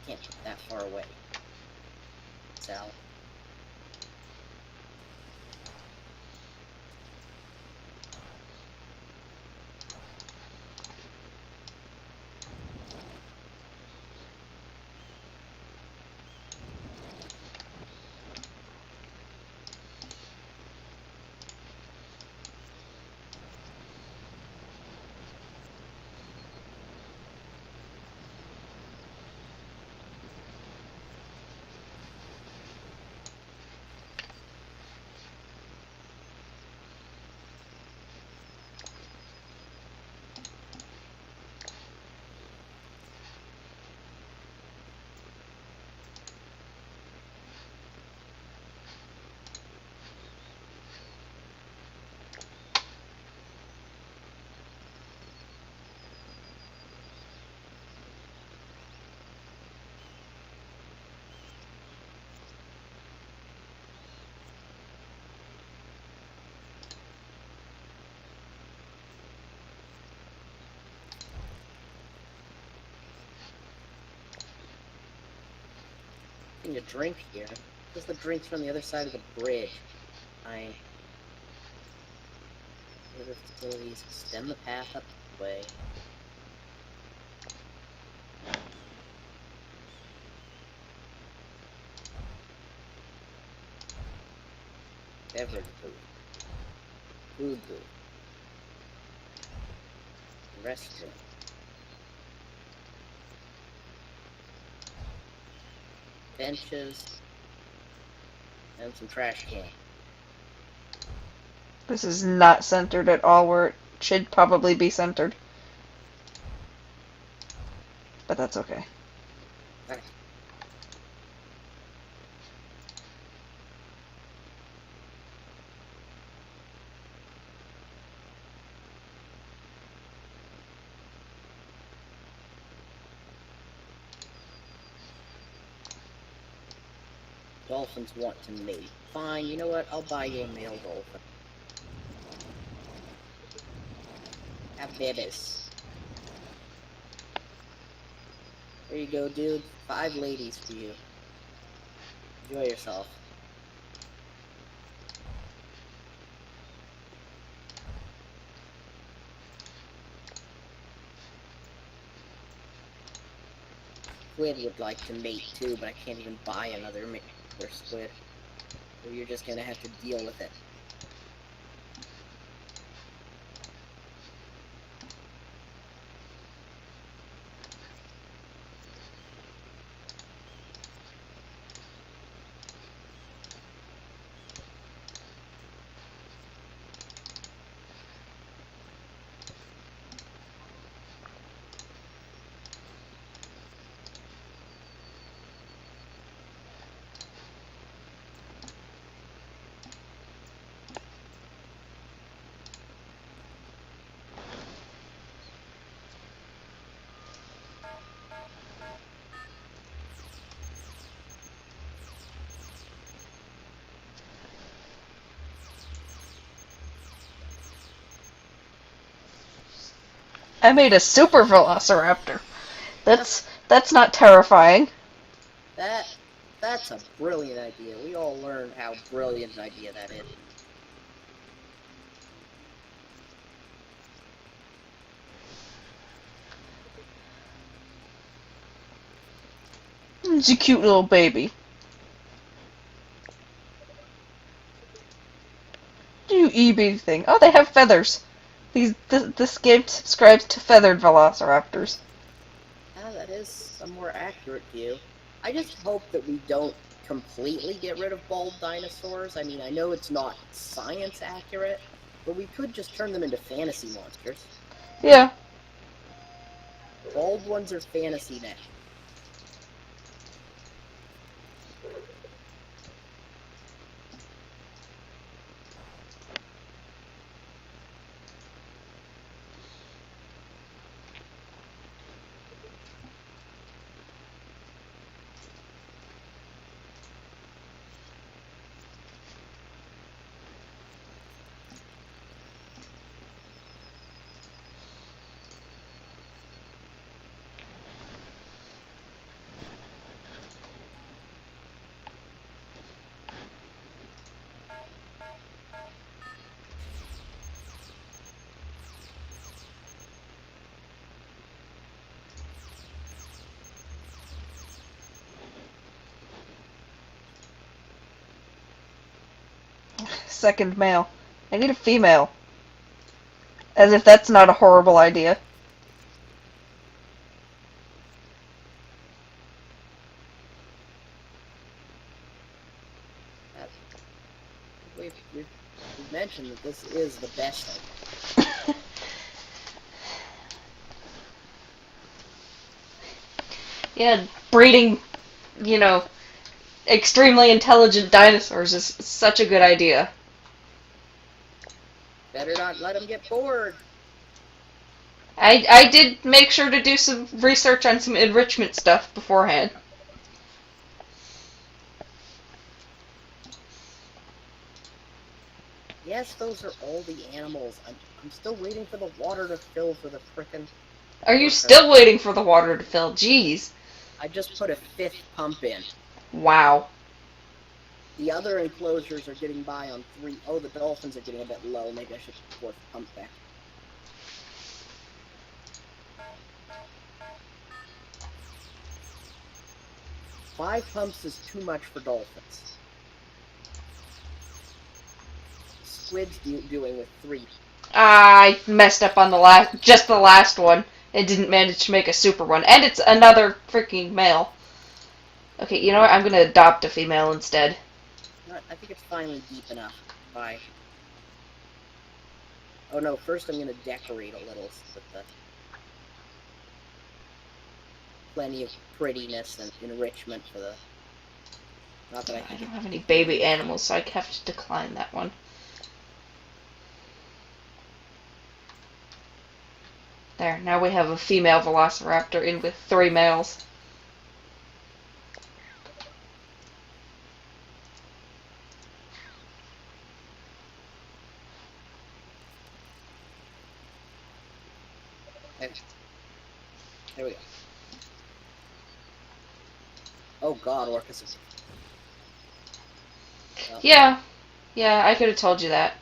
Can't put that far away. Sal. A drink here. Just the drinks from the other side of the bridge. Other facilities extend the path up the way. Beverage booth. Food booth. Restaurant. Benches. And some trash cans. This is not centered at all where it should probably be centered. But that's okay. Alright. Dolphins want to mate. Fine, you know what? I'll buy you a male dolphin. Have babies. There you go, dude. 5 ladies for you. Enjoy yourself. Squid would like to mate too, but I can't even buy another squid. So you're just gonna have to deal with it. I made a super velociraptor. That's not terrifying. That's a brilliant idea. We all learned how brilliant an idea that is. It's a cute little baby. You EB thing. Oh, they have feathers. This game subscribes to feathered velociraptors. Yeah, that is a more accurate view. I just hope that we don't completely get rid of bald dinosaurs. I mean, I know it's not science accurate, but we could just turn them into fantasy monsters. Yeah. Bald ones are fantasy now. Second male. I need a female. As if that's not a horrible idea. We've mentioned that this is the best thing. Yeah, breeding, extremely intelligent dinosaurs is such a good idea. Better not let them get bored. I did make sure to do some research on some enrichment stuff beforehand. Yes, those are all the animals. I'm still waiting for the water to fill for the frickin'... Are you still waiting for the water to fill? Jeez. I just put a 5th pump in. Wow. The other enclosures are getting by on 3. Oh, the dolphins are getting a bit low. Maybe I should put 4th pump back. Five pumps is too much for dolphins. Squid's doing with 3. I messed up on the last one. It didn't manage to make a super one. And it's another freaking male. Okay, you know what? I'm gonna adopt a female instead. I think it's finally deep enough. Bye. Oh no, first I'm gonna decorate a little with the... plenty of prettiness and enrichment for the... Not that I don't have any baby animals, so I have to decline that one. There, now we have a female velociraptor in with 3 males. There we go. Oh god, Orcus. Yeah, I could have told you that.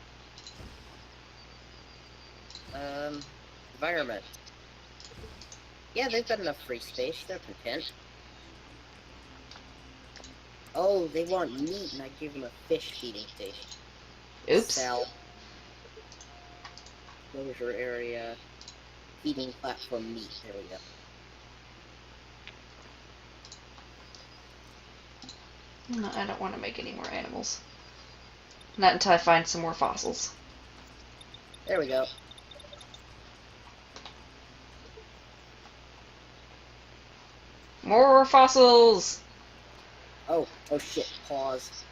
Environment. Yeah, they've got enough free space. They're content. Oh, they want meat, and I give them a fish feeding station. Oops. Cell. Closure area. Feeding platform meat. There we go. No, I don't want to make any more animals. Not until I find some more fossils. There we go. More fossils! Oh shit, pause.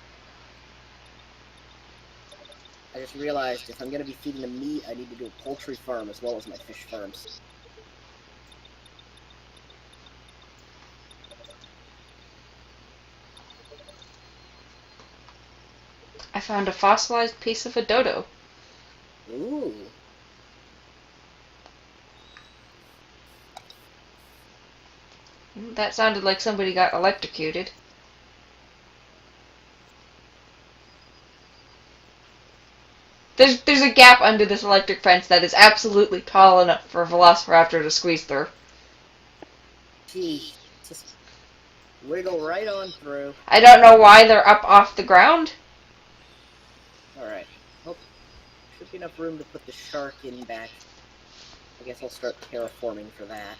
I just realized if I'm gonna be feeding them meat, I need to do a poultry farm as well as my fish farms. I found a fossilized piece of a dodo. Ooh. That sounded like somebody got electrocuted. There's a gap under this electric fence that is absolutely tall enough for a velociraptor to squeeze through. Gee, Wiggle right on through. I don't know why they're up off the ground. Alright. Oh, should be enough room to put the shark in back. I guess I'll start terraforming for that.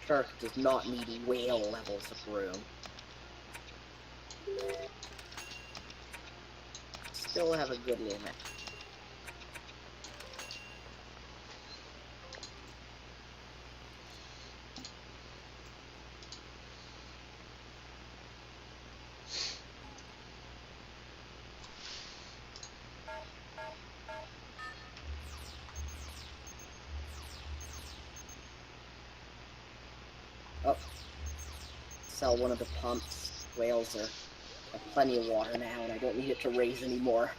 Shark does not need whale levels of room. Still have a good limit. Oh. Sell one of the pumps. Whales have plenty of water now, and I don't need it to raise anymore.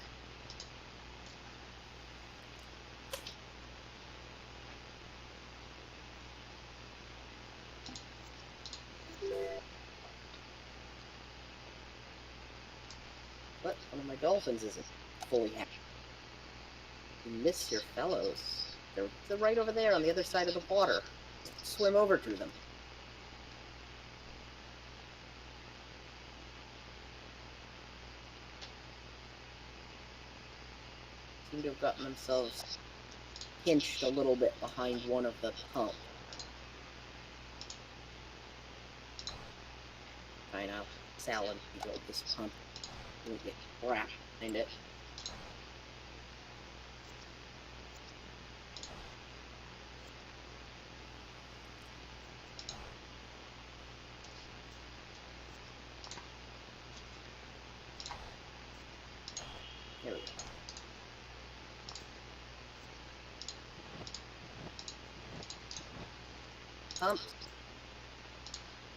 But one of my dolphins isn't fully happy. You miss your fellows. They're right over there on the other side of the water. Swim over to them. Seem to have gotten themselves pinched a little bit behind one of the pumps. Trying to salad build this pump. And get wrapped behind it. There we go. Pump.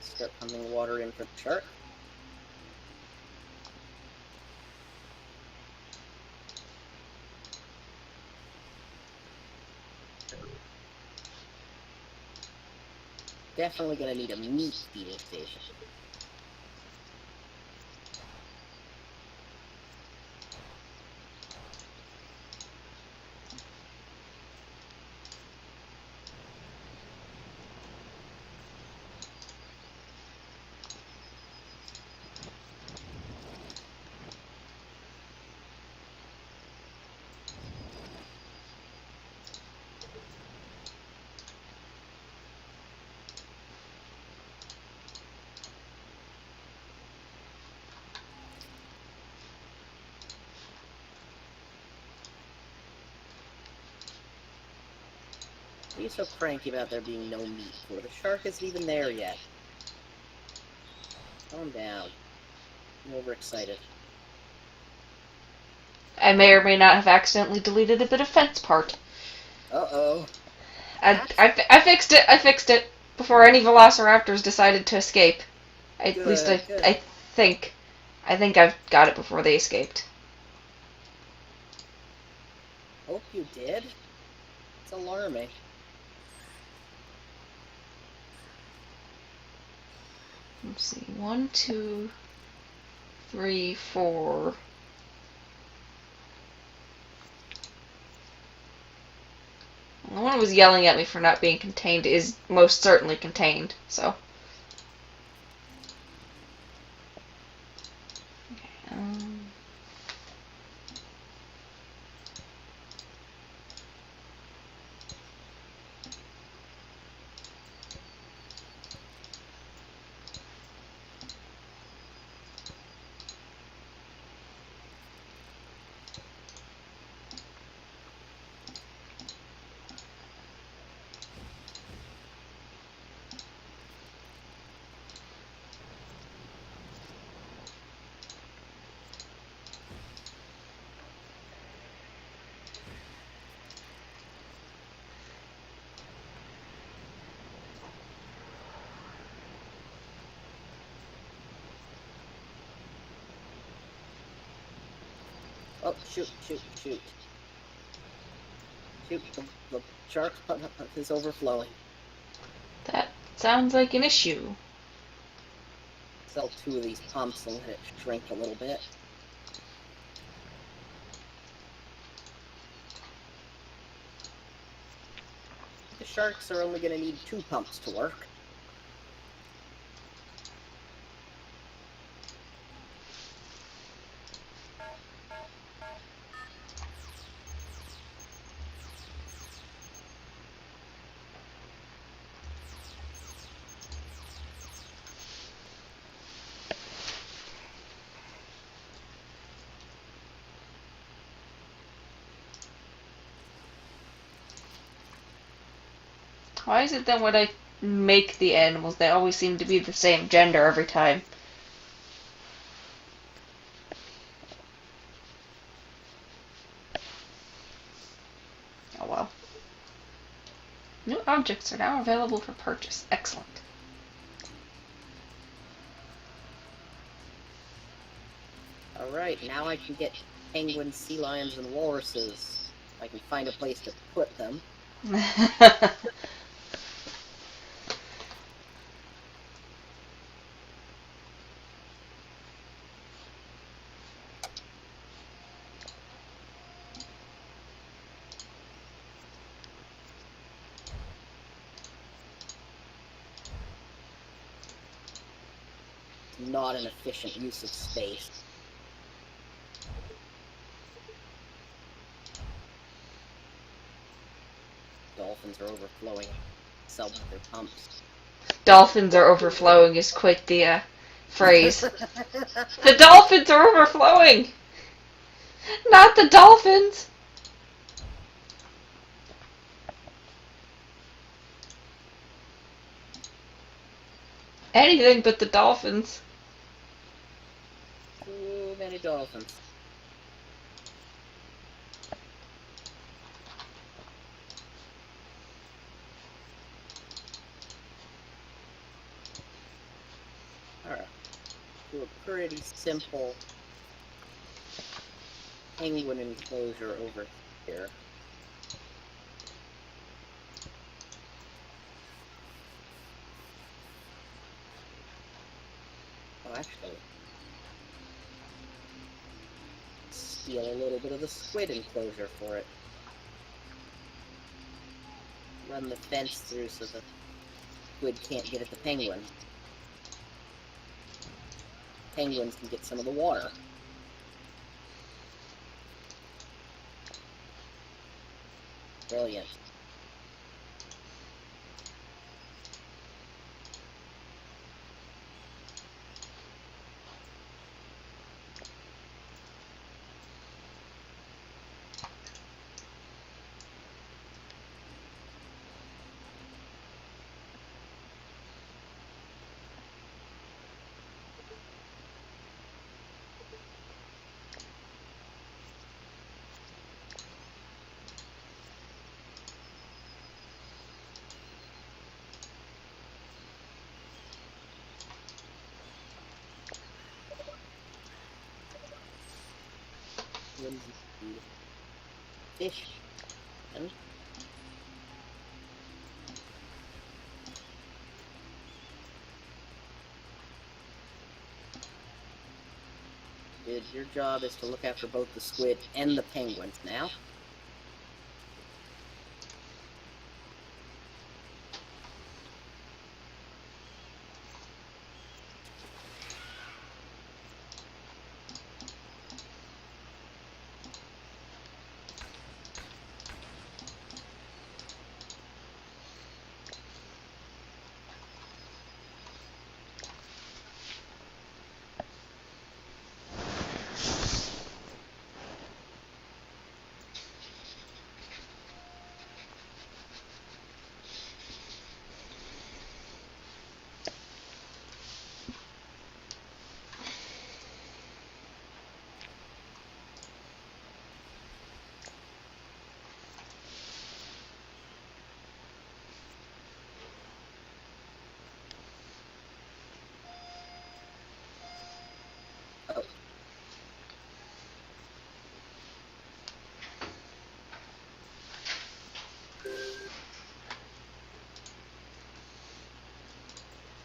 Start pumping water in for the shark. Definitely gonna need a meat feeding station. Why are you so cranky about there being no meat for? The shark isn't even there yet. Calm down. I'm overexcited. I may or may not have accidentally deleted a bit of fence part. Uh-oh. I fixed it. I fixed it before any velociraptors decided to escape. At least I think. I think I've got it before they escaped. Hope you did. It's alarming. Let's see. 1, 2, 3, 4. The one who was yelling at me for not being contained is most certainly contained, so. Okay, Oh, shoot. Shoot, the shark is overflowing. Sounds like an issue. Sell 2 of these pumps and let it shrink a little bit. The sharks are only going to need 2 pumps to work. Why is it that when I make the animals, they always seem to be the same gender every time? Oh well. New objects are now available for purchase. Excellent. Alright, now I can get penguins, sea lions, and walruses. I can find a place to put them. Not an efficient use of space. Dolphins are overflowing. Sell with their pumps. Dolphins are overflowing is quite the phrase. The dolphins are overflowing! Not the dolphins! Anything but the dolphins. Too many dolphins. Alright. Do a pretty simple penguin enclosure over here. Oh, actually, steal a little bit of the squid enclosure for it. Run the fence through so the squid can't get at the penguin. Penguins can get some of the water. Brilliant. Fish. And your job is to look after both the squid and the penguins now.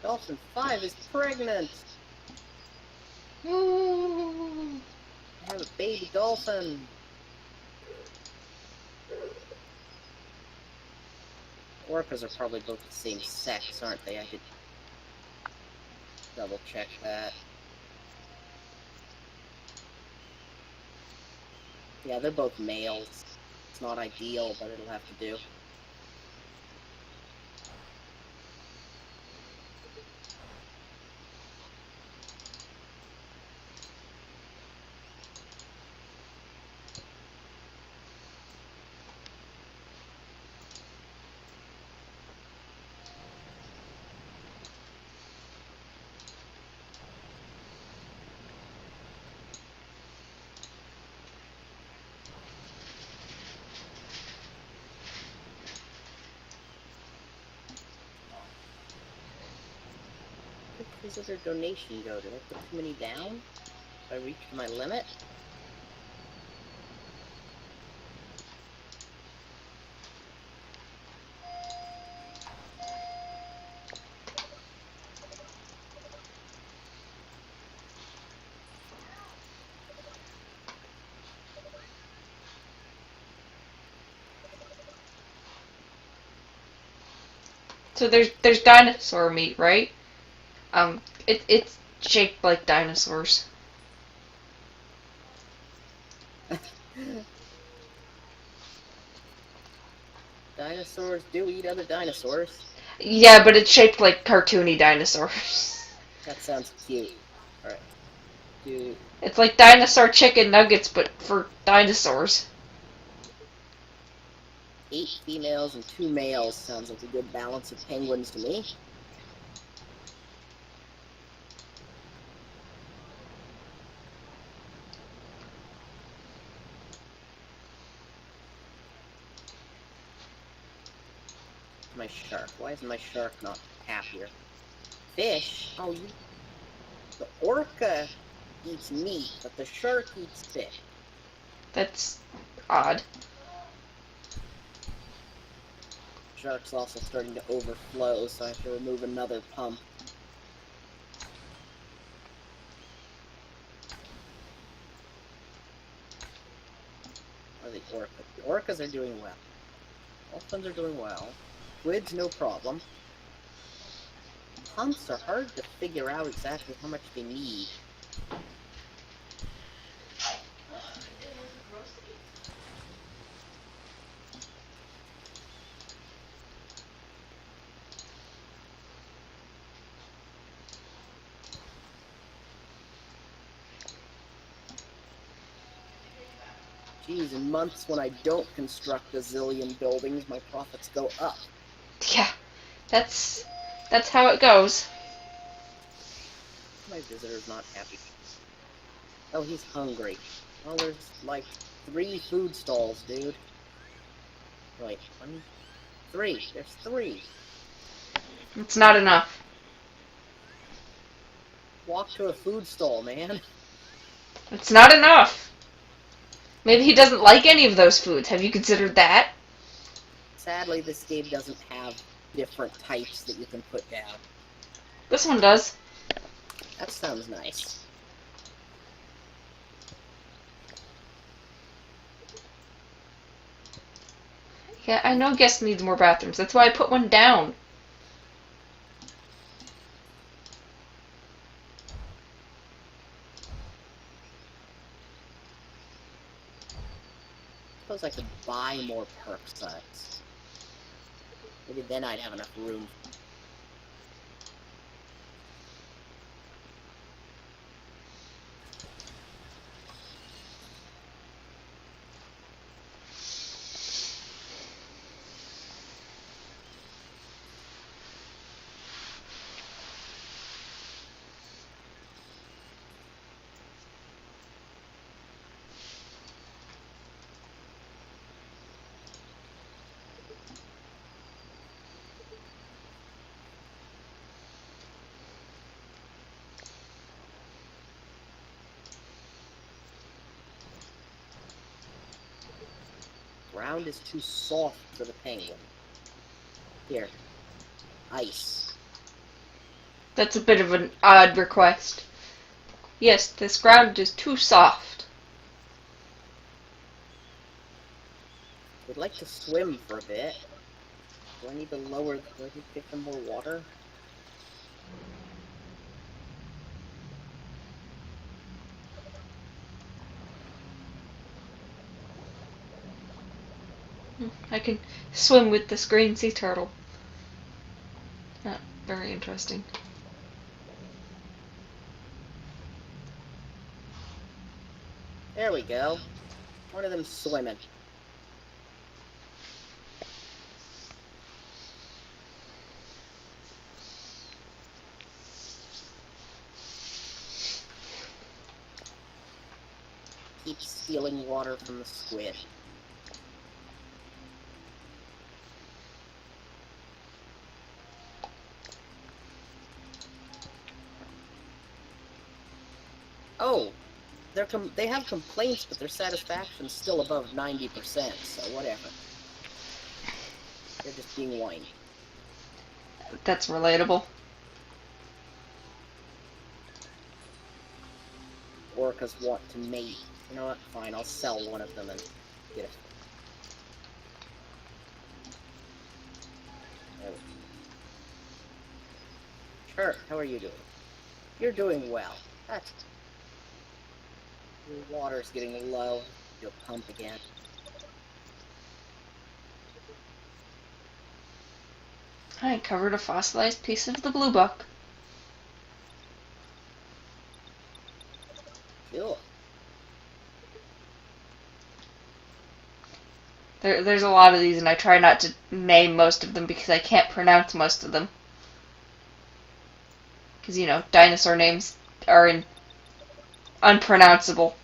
Dolphin 5 is pregnant! Ooh. I have a baby dolphin! Orcas are probably both the same sex, aren't they? I could double check that. Yeah, they're both males. It's not ideal, but it'll have to do. Where's their donation go? Did I put too many down? Have I reached my limit? So there's dinosaur meat, right? It's shaped like dinosaurs. Dinosaurs do eat other dinosaurs. Yeah, but it's shaped like cartoony dinosaurs. That sounds cute. Alright. Dude. It's like dinosaur chicken nuggets, but for dinosaurs. 8 females and 2 males sounds like a good balance of penguins to me. My shark. Why is my shark not happier? Fish? Oh, you... The orca eats meat, but the shark eats fish. That's odd. Shark's also starting to overflow, so I have to remove another pump. Or the orcas. The orcas are doing well. Dolphins are doing well. Squids, no problem. Pumps are hard to figure out exactly how much they need. Geez, in months when I don't construct a zillion buildings, my profits go up. Yeah, that's how it goes. My visitor's not happy. Oh, he's hungry. Well, there's like 3 food stalls, dude. Wait, 1, 3. There's 3. It's not enough. Walk to a food stall, man. It's not enough. Maybe he doesn't like any of those foods. Have you considered that? Sadly, this game doesn't have different types that you can put down. This one does. That sounds nice. Yeah, I know guest needs more bathrooms. That's why I put one down. Suppose I could buy more perk sites. Maybe then I'd have enough room. Ground is too soft for the penguin. Here. Ice. That's a bit of an odd request. Yes, this ground is too soft. We'd like to swim for a bit. Do I need to lower... Do I need to get them more water? I can swim with this green sea turtle. Very interesting. There we go. One of them swimming. Keep stealing water from the squid. Oh, they have complaints, but their satisfaction's still above 90%, so whatever. They're just being whiny. That's relatable. Orcas want to mate. You know what? Fine, I'll sell one of them and get it. There we go. Sure, how are you doing? You're doing well. That's... Your water's getting low. You'll pump again. I uncovered a fossilized piece of the bluebuck. Cool. There's a lot of these, and I try not to name most of them because I can't pronounce most of them. Because, you know, dinosaur names are unpronounceable.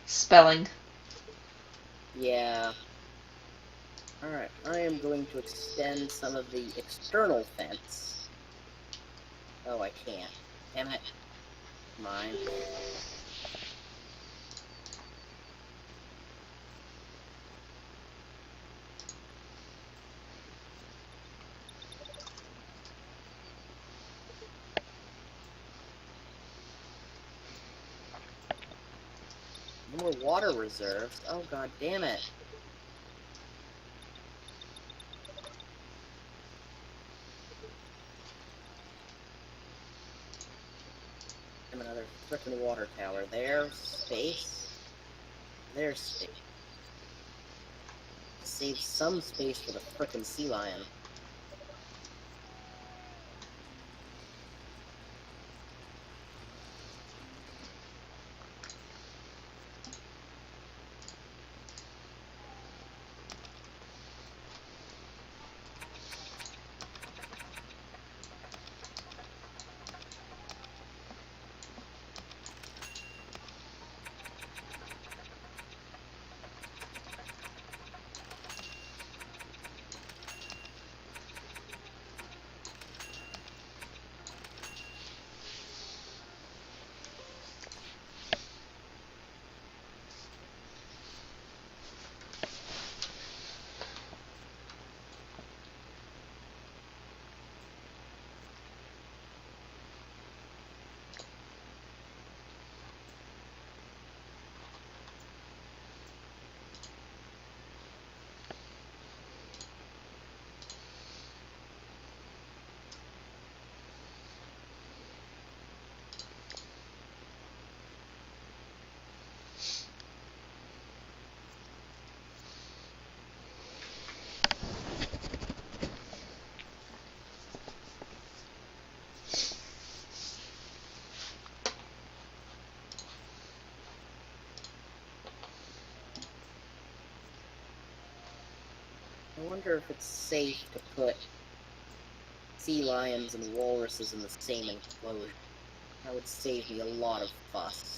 Spelling. Yeah. Alright, I am going to extend some of the external fence. Oh, I can't. Damn it. Mine. No more water reserves. Oh, god damn it. Another frickin' water tower. There's space. There's space. Save some space for the frickin' sea lion. I wonder if it's safe to put sea lions and walruses in the same enclosure. That would save me a lot of fuss.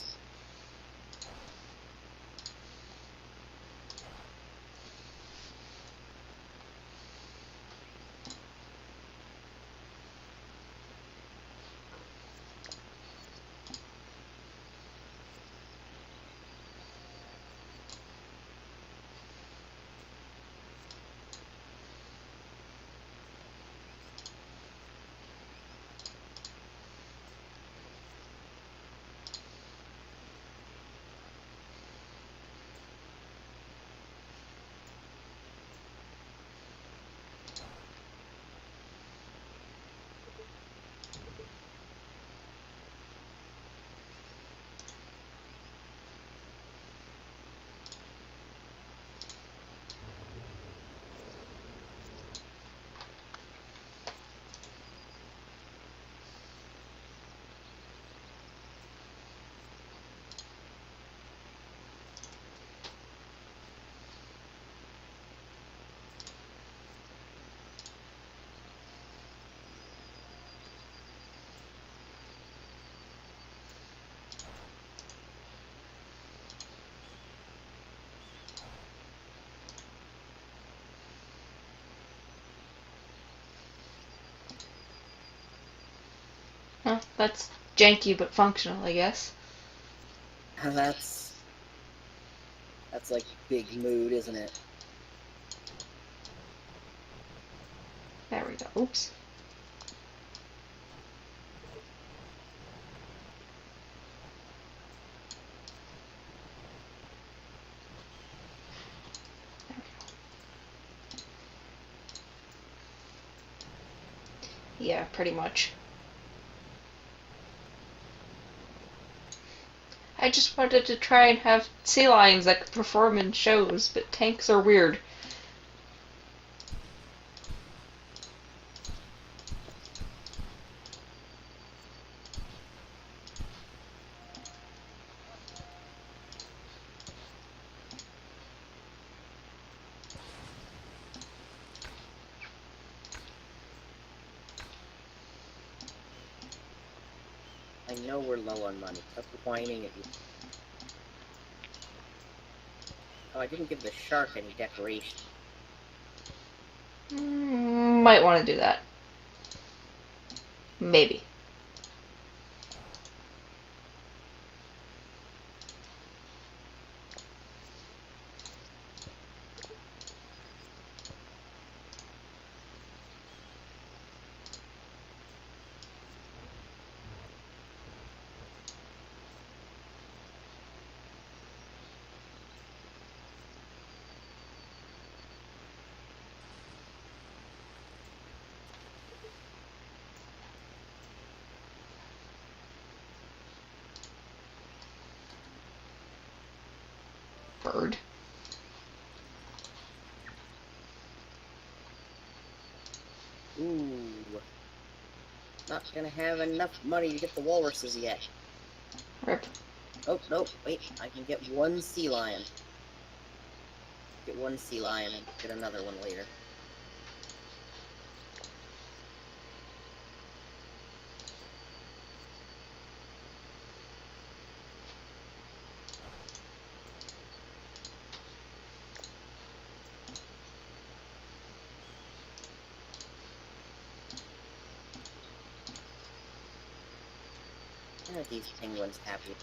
Huh, that's janky but functional, I guess. That's like big mood, isn't it? There we go. Oops. Yeah, pretty much. I just wanted to try and have sea lions that could perform in shows, but tanks are weird. I know we're low on money. Stop whining at me. Oh, I didn't give the shark any decoration. Might want to do that. Maybe. Bird. Ooh. Not gonna have enough money to get the walruses yet. Rip. Oh, no, wait. I can get one sea lion. Get one sea lion and get another one later. Are these penguins happy?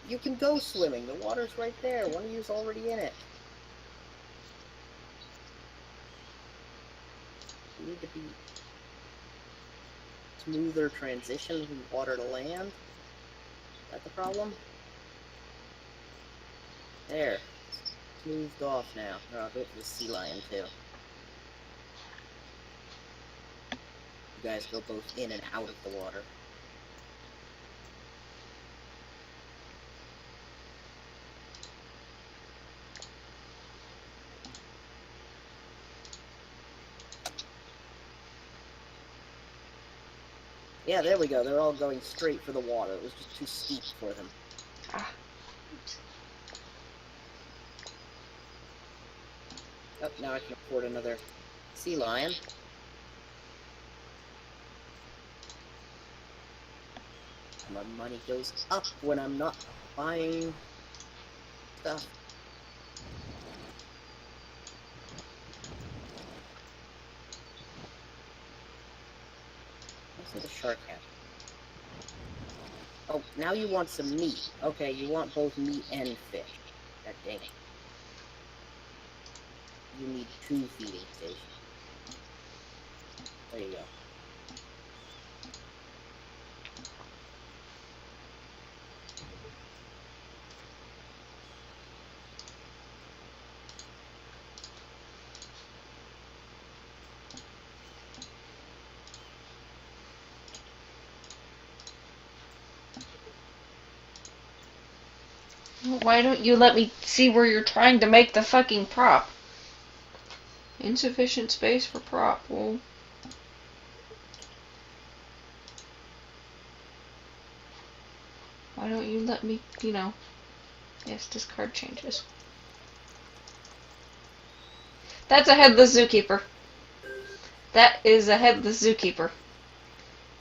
You can go swimming. The water's right there. One of you's already in it. You need to be smoother transition from water to land. Is that the problem? There. Smoothed off now. Or I'll do it for the sea lion too. You guys go both in and out of the water. Yeah, there we go. They're all going straight for the water. It was just too steep for them. Ah. Oops. Oh, now I can afford another sea lion. My money goes up when I'm not buying stuff. What's the shark have? Oh, now you want some meat. Okay, you want both meat and fish. God dang it. You need 2 feeding stations. There you go. Why don't you let me see where you're trying to make the fucking prop? Insufficient space for prop. Well, why don't you let me, yes, discard changes. That's a headless zookeeper. That is a headless zookeeper.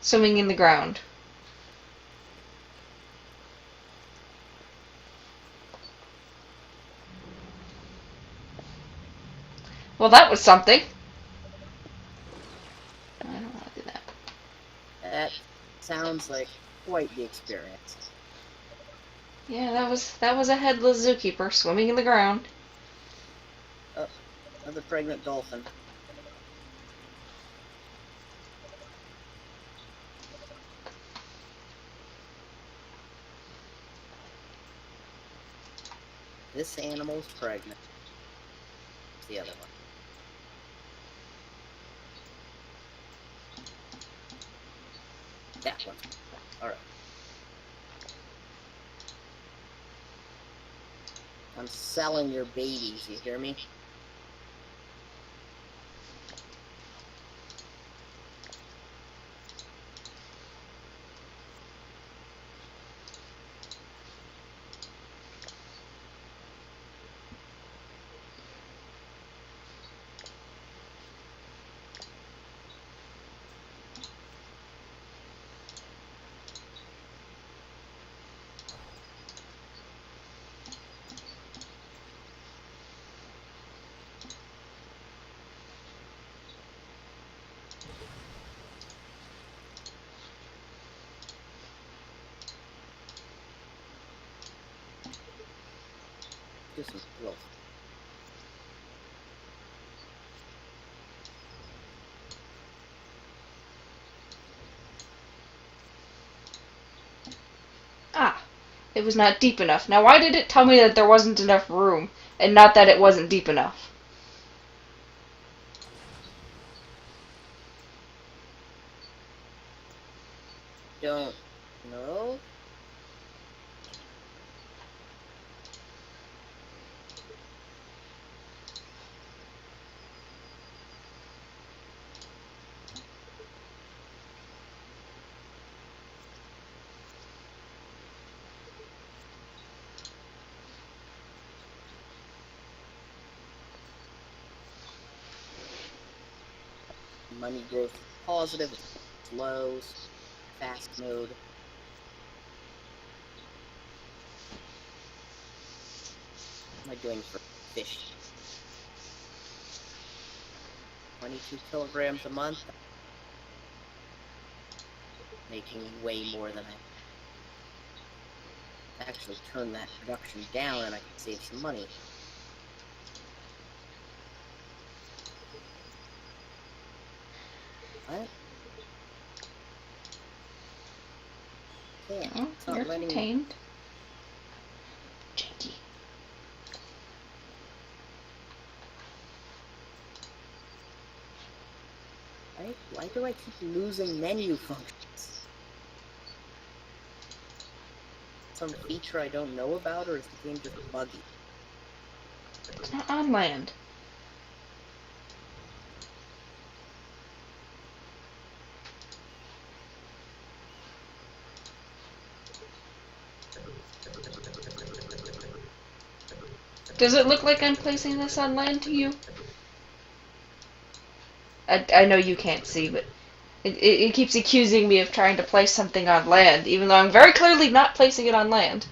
Swimming in the ground. Well, that was something. I don't want to do that. Sounds like quite the experience. Yeah, that was a headless zookeeper swimming in the ground. Oh, another pregnant dolphin. This animal's pregnant. It's the other one. That one's alright. I'm selling your babies, you hear me? Do some growth. Ah, it was not deep enough. Now why did it tell me that there wasn't enough room, and not that it wasn't deep enough? Don't know. Money growth positive, it's lows, fast mode. What am I doing for fish? 22 kilograms a month. Making way more than I actually turn that production down and I can save some money. What? Yeah, Oh, it's not you're letting me. contained. Janky. Why do I keep losing menu functions? Some feature I don't know about, or is the game just buggy? It's not on land. Does it look like I'm placing this on land to you? I know you can't see, but it keeps accusing me of trying to place something on land, even though I'm very clearly not placing it on land.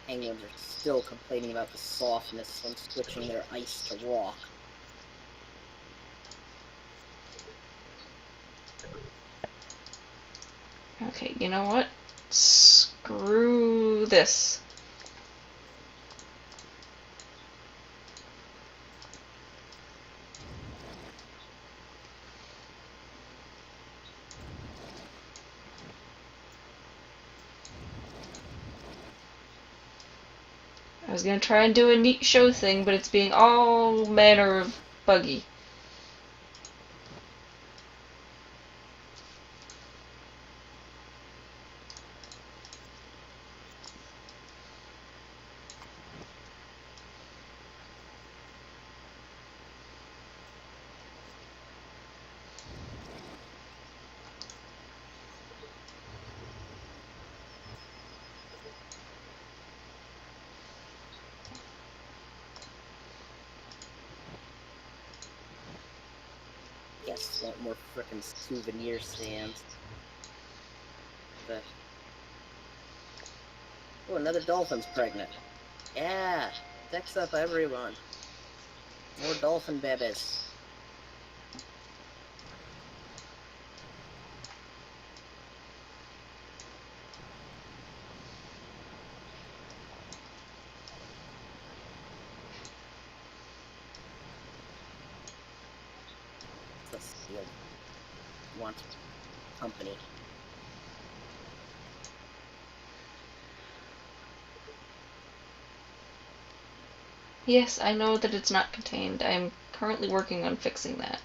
Penguins are still complaining about the softness when switching their ice to rock. Okay, you know what? Screw this. I was gonna try and do a neat show thing, but it's being all manner of buggy. Yes, want more frickin' souvenir stands. But... oh, another dolphin's pregnant. Yeah, sex up everyone. More dolphin babies. Let's see. Want company. Yes, I know that it's not contained. I'm currently working on fixing that.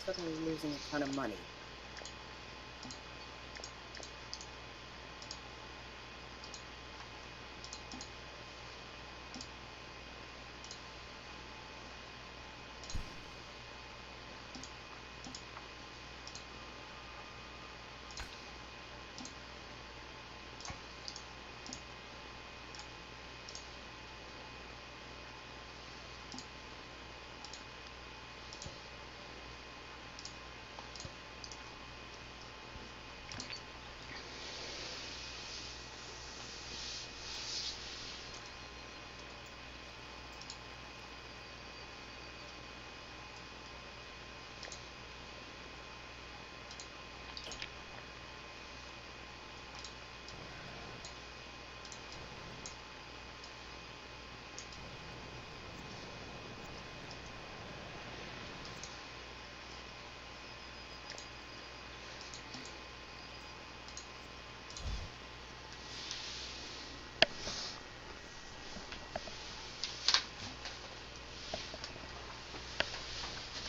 Suddenly losing a ton of money.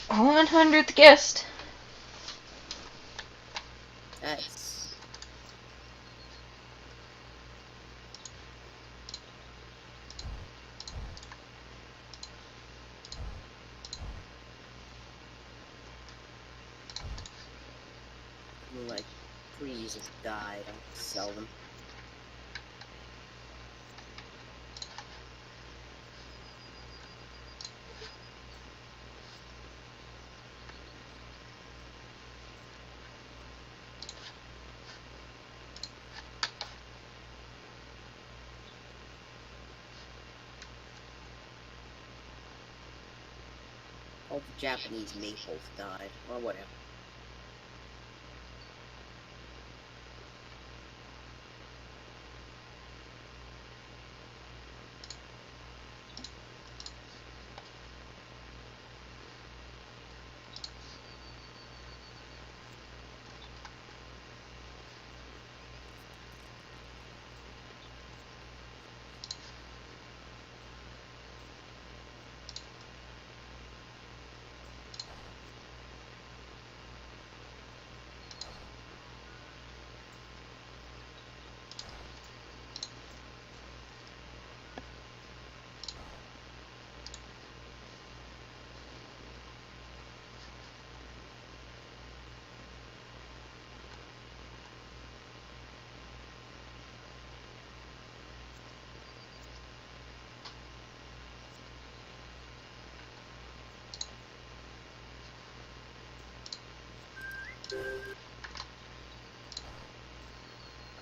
Our 100th guest. That's like trees have died. I'll sell them. All the Japanese maples died, or whatever.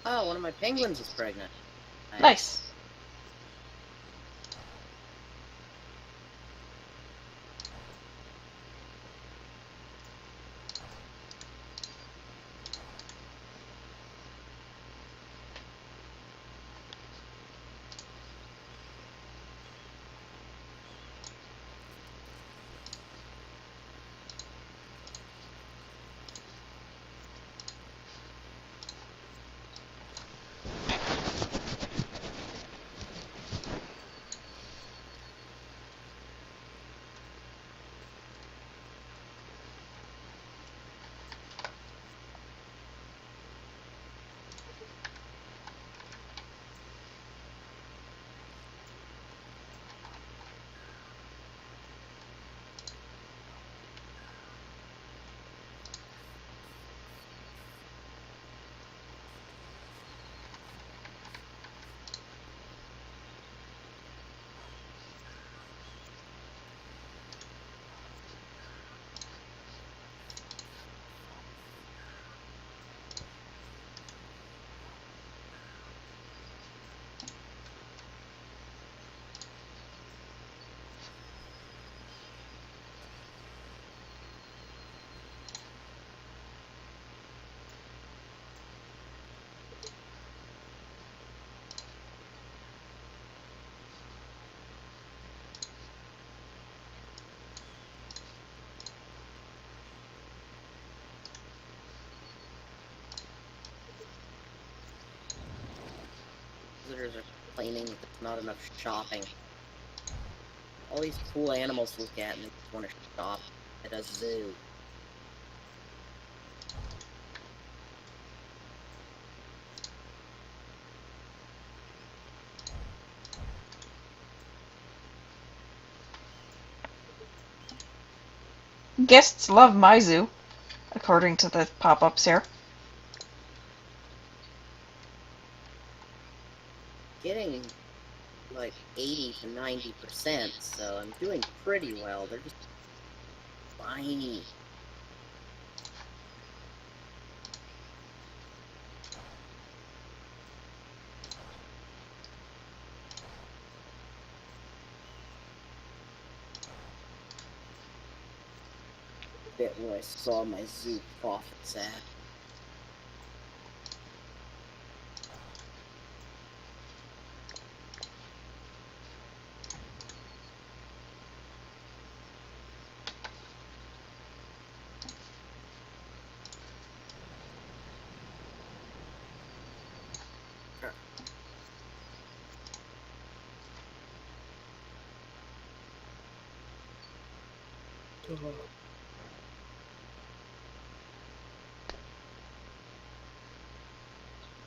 Oh, one of my penguins is pregnant. Nice. visitors are complaining that there's not enough shopping. All these cool animals to look at, and they just want to shop at a zoo. Guests love my zoo, according to the pop-ups here. Getting like 80 to 90%, so I'm doing pretty well. They're just tiny. Bit where I saw my zoo profits at.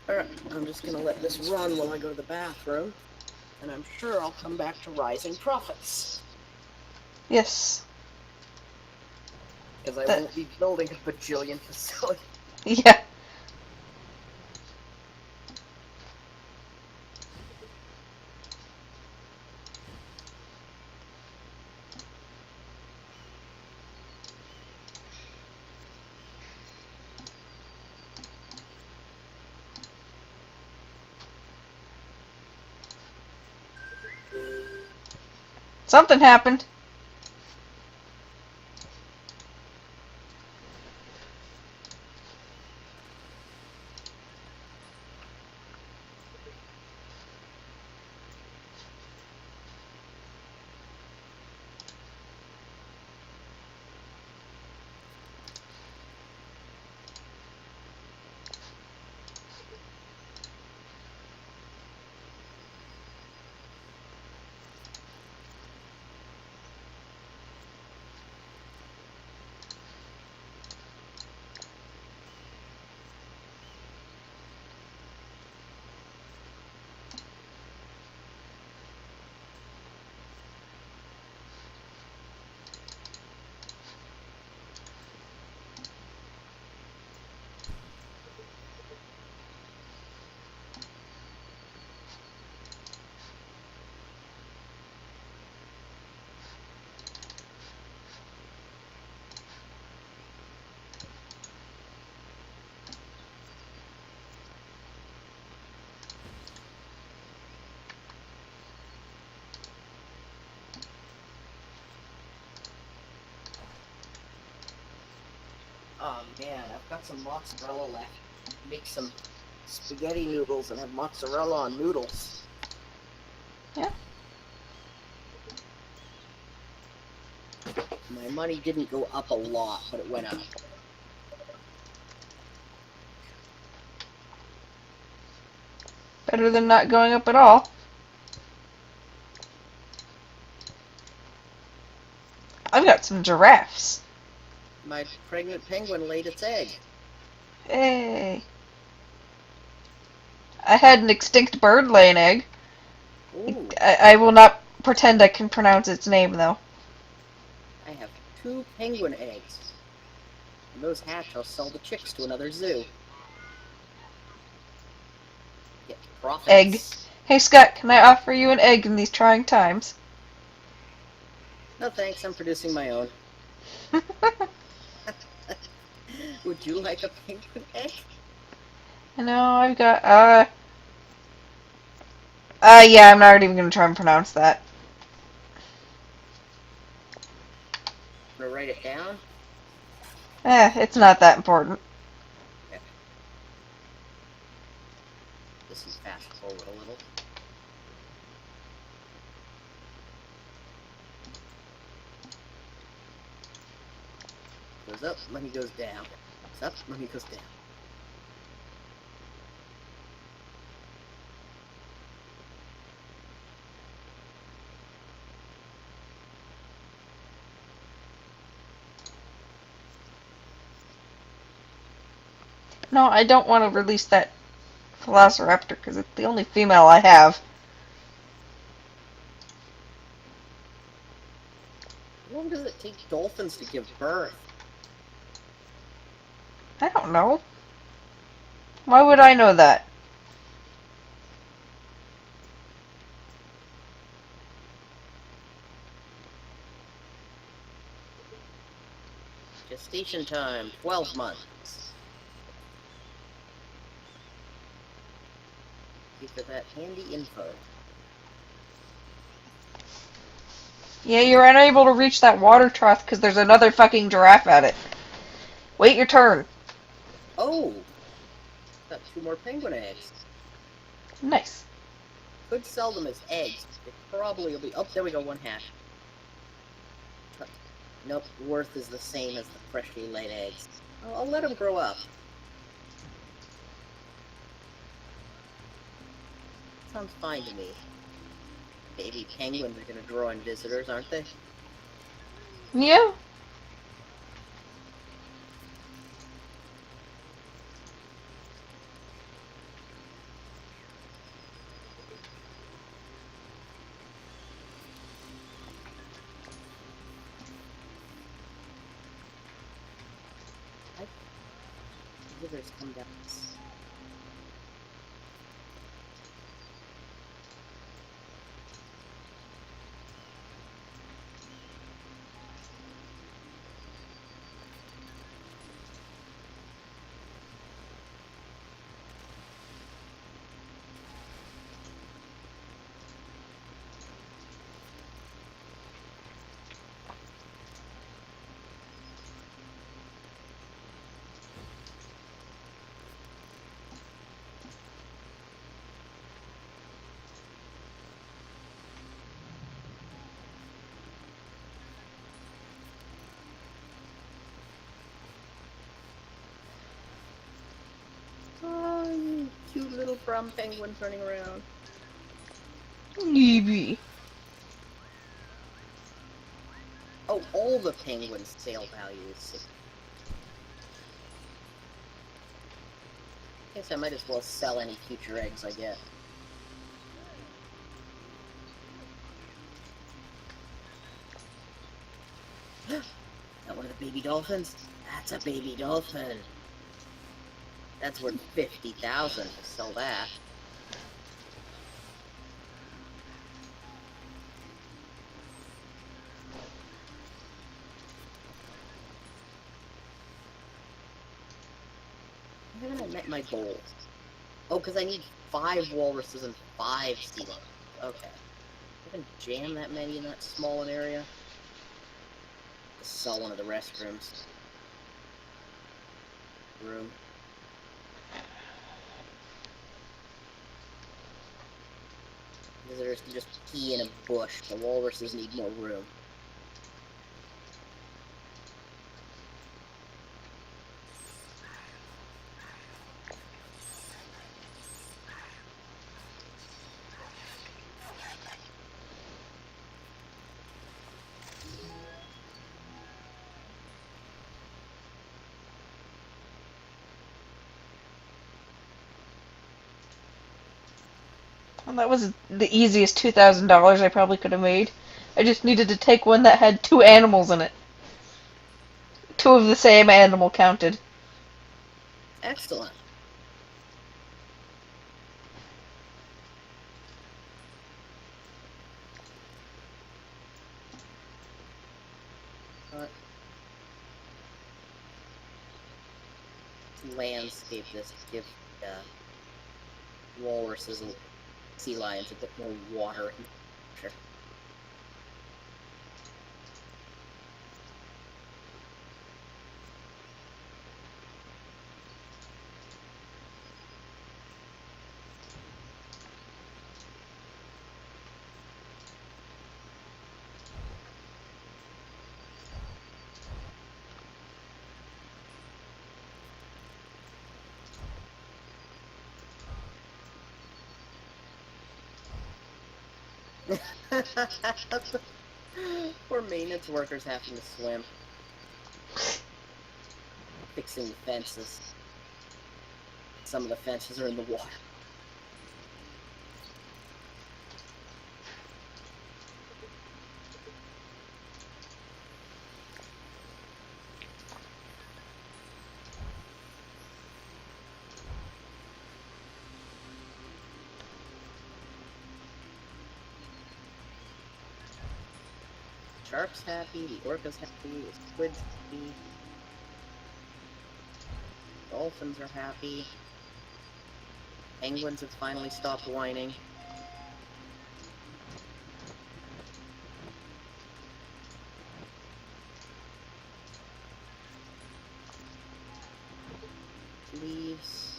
Alright, I'm just gonna let this run while I go to the bathroom, and I'm sure I'll come back to rising profits. Yes. Because I won't be building a bajillion facilities. Yeah. Something happened. Oh man, I've got some mozzarella left. Make some spaghetti noodles and have mozzarella on noodles. Yeah. My money didn't go up a lot, but it went up. Better than not going up at all. I've got some giraffes. My pregnant penguin laid its egg. Hey. I had an extinct bird lay an egg. Ooh. I will not pretend I can pronounce its name, though. I have 2 penguin eggs. When those hatch, I'll sell the chicks to another zoo. Get profits. Egg. Hey, Scott, can I offer you an egg in these trying times? No thanks, I'm producing my own. Would you like a penguin egg? No, I've got, yeah, I'm not even gonna try and pronounce that. Wanna write it down? It's not that important. Okay. This is fast forward a little. Goes up, money goes down. Goes up, money goes down. No, I don't want to release that Velociraptor because it's the only female I have. How long does it take dolphins to give birth? I don't know. Why would I know that? Gestation time, 12 months. Thank you for that handy info. Yeah, you're unable to reach that water trough because there's another fucking giraffe at it. Wait your turn. Oh! Got 2 more penguin eggs. Nice. Could sell them as eggs. They probably will be... Oh, there we go, 1 hatch. Nope, worth is the same as the freshly laid eggs. I'll let them grow up. Sounds fine to me. Baby penguins are gonna draw in visitors, aren't they? Yeah. Visitors come down. Oh, you cute little brown penguins running around. Maybe. Oh, all the penguins' sale value is 6. Guess I might as well sell any future eggs I get. That one of the baby dolphins? That's a baby dolphin. That's worth 50,000 to sell that. I haven't met my goals. Oh, because I need 5 walruses and 5 sea lions. Okay. I can jam that many in that small an area. Just sell one of the restrooms. Room. Visitors can just pee in a bush. The walruses need more room. Well, that was the easiest $2,000 I probably could have made. I just needed to take one that had 2 animals in it. 2 of the same animal counted. Excellent. Landscape this to give walruses and sea lions a bit more water. Sure. Poor maintenance workers having to swim. Fixing the fences. Some of the fences are in the water. Shark's happy, the orca's happy, the squid's happy, dolphins are happy, penguins have finally stopped whining. Leaves.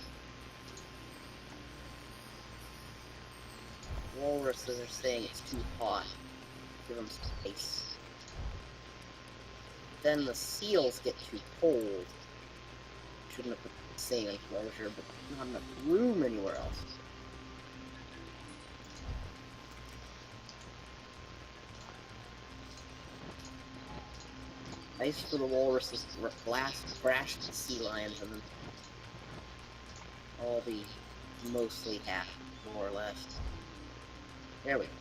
Walruses are saying it's too hot. Give them space. Then the seals get too cold. Shouldn't have put the same enclosure, but not enough room anywhere else. Nice for the walruses to crash the sea lions and then all be mostly happy, more or less. There we go.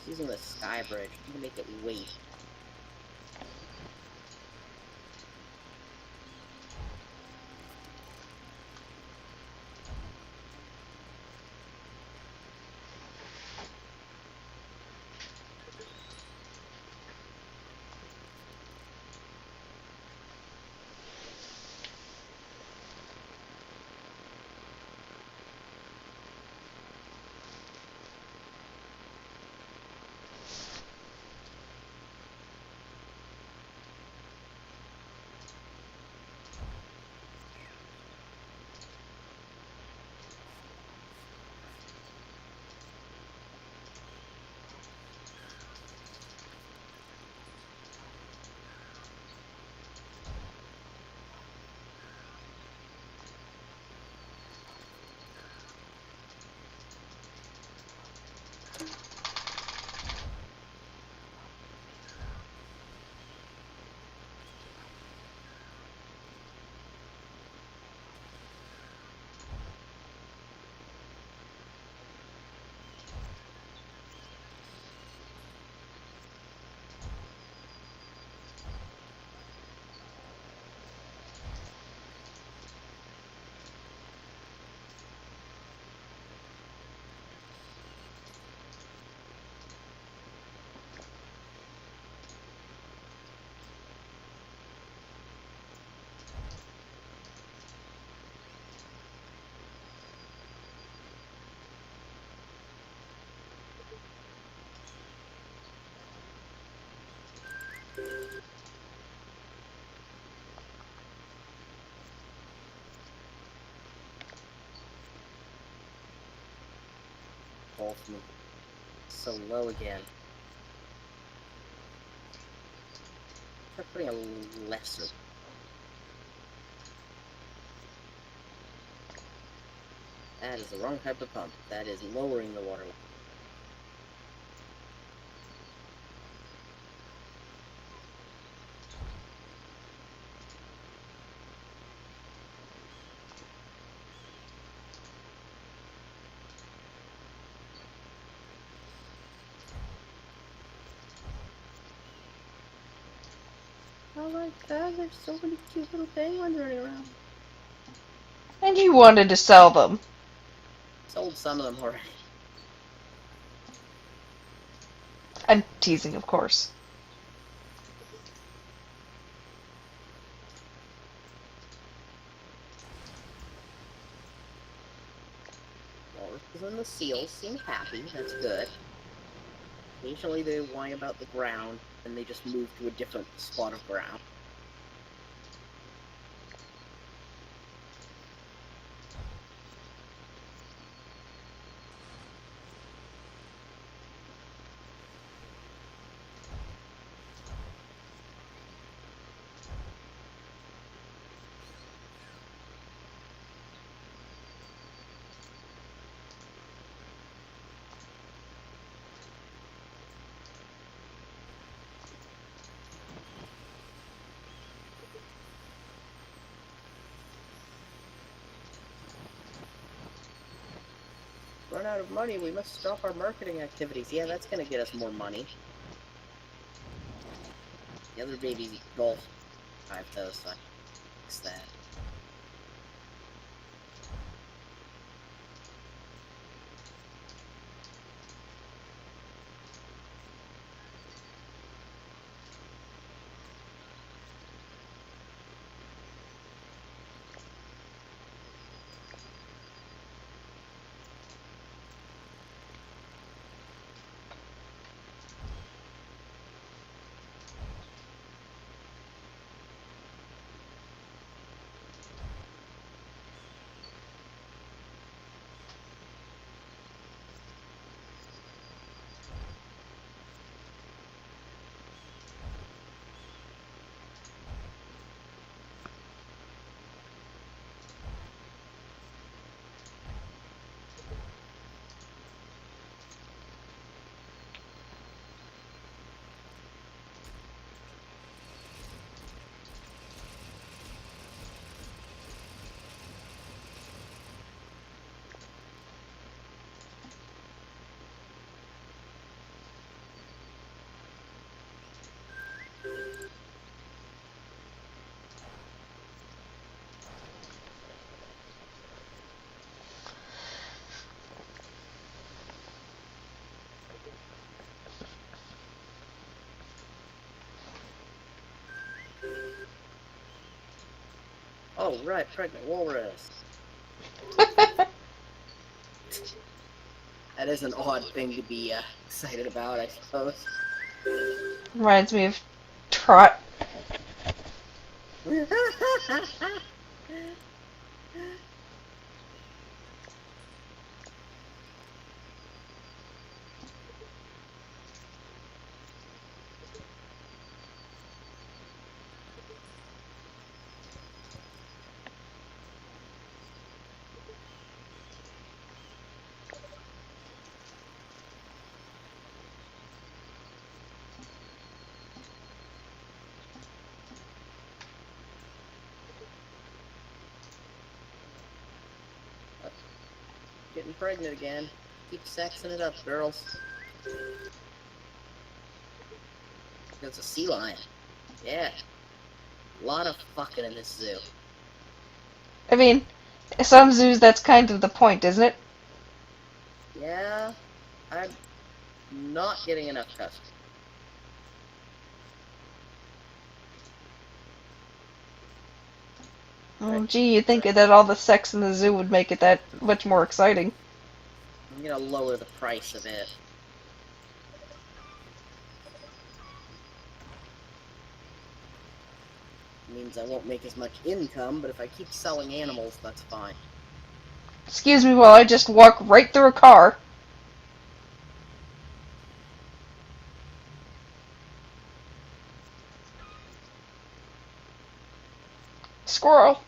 Using the sky bridge, I'm gonna make it wait. Dolphin so low again. Try putting a lesser. That is the wrong type of pump. That is lowering the water level. Oh my god, there's so many cute little penguins running around. And you wanted to sell them. Sold some of them already. I'm teasing, of course. Walruses and the seals seem happy. That's good. Occasionally they whine about the ground, and they just move to a different spot of ground. Run out of money, we must stop our marketing activities. Yeah, that's gonna get us more money. The other babies eat golf. 5,000, so I fix that. Oh, right, pregnant walrus. That is an odd thing to be excited about, I suppose. Reminds me of Trot. Getting pregnant again. Keep sexing it up, girls. There's a sea lion. Yeah. A lot of fucking in this zoo. I mean, some zoos that's kind of the point, isn't it? Yeah. I'm not getting enough customers. Oh, gee, you'd think that all the sex in the zoo would make it that much more exciting. I'm gonna lower the price a bit. Means I won't make as much income, but if I keep selling animals, that's fine. Excuse me while I just walk right through a car. Squirrel.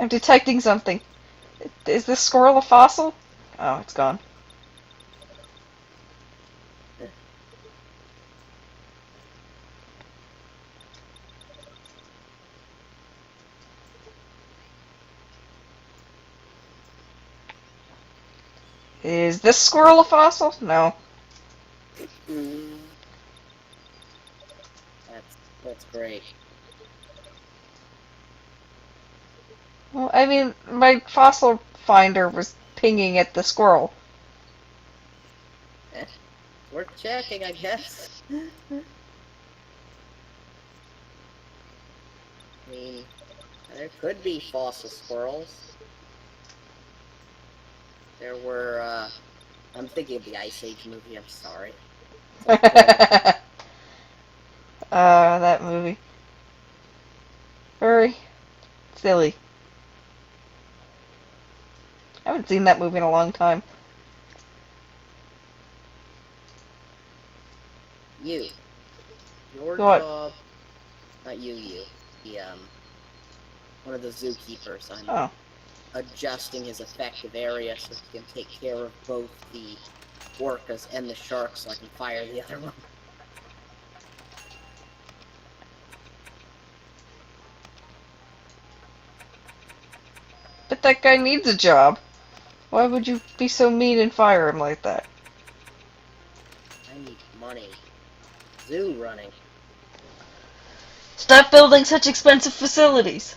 I'm detecting something. Is this squirrel a fossil? Oh, it's gone. Is this squirrel a fossil? No. That's great. Well, I mean, my fossil finder was pinging at the squirrel. Worth checking, I guess. I mean, there could be fossil squirrels. There were, I'm thinking of the Ice Age movie, I'm sorry. It's that movie. Very silly. I haven't seen that movie in a long time. You. Your What? job, not you. The, one of the zookeepers. I'm Oh. adjusting his effective area so he can take care of both the orcas and the sharks so I can fire the other one. But that guy needs a job. Why would you be so mean and fire him like that? I need money. Zoo running. Stop building such expensive facilities.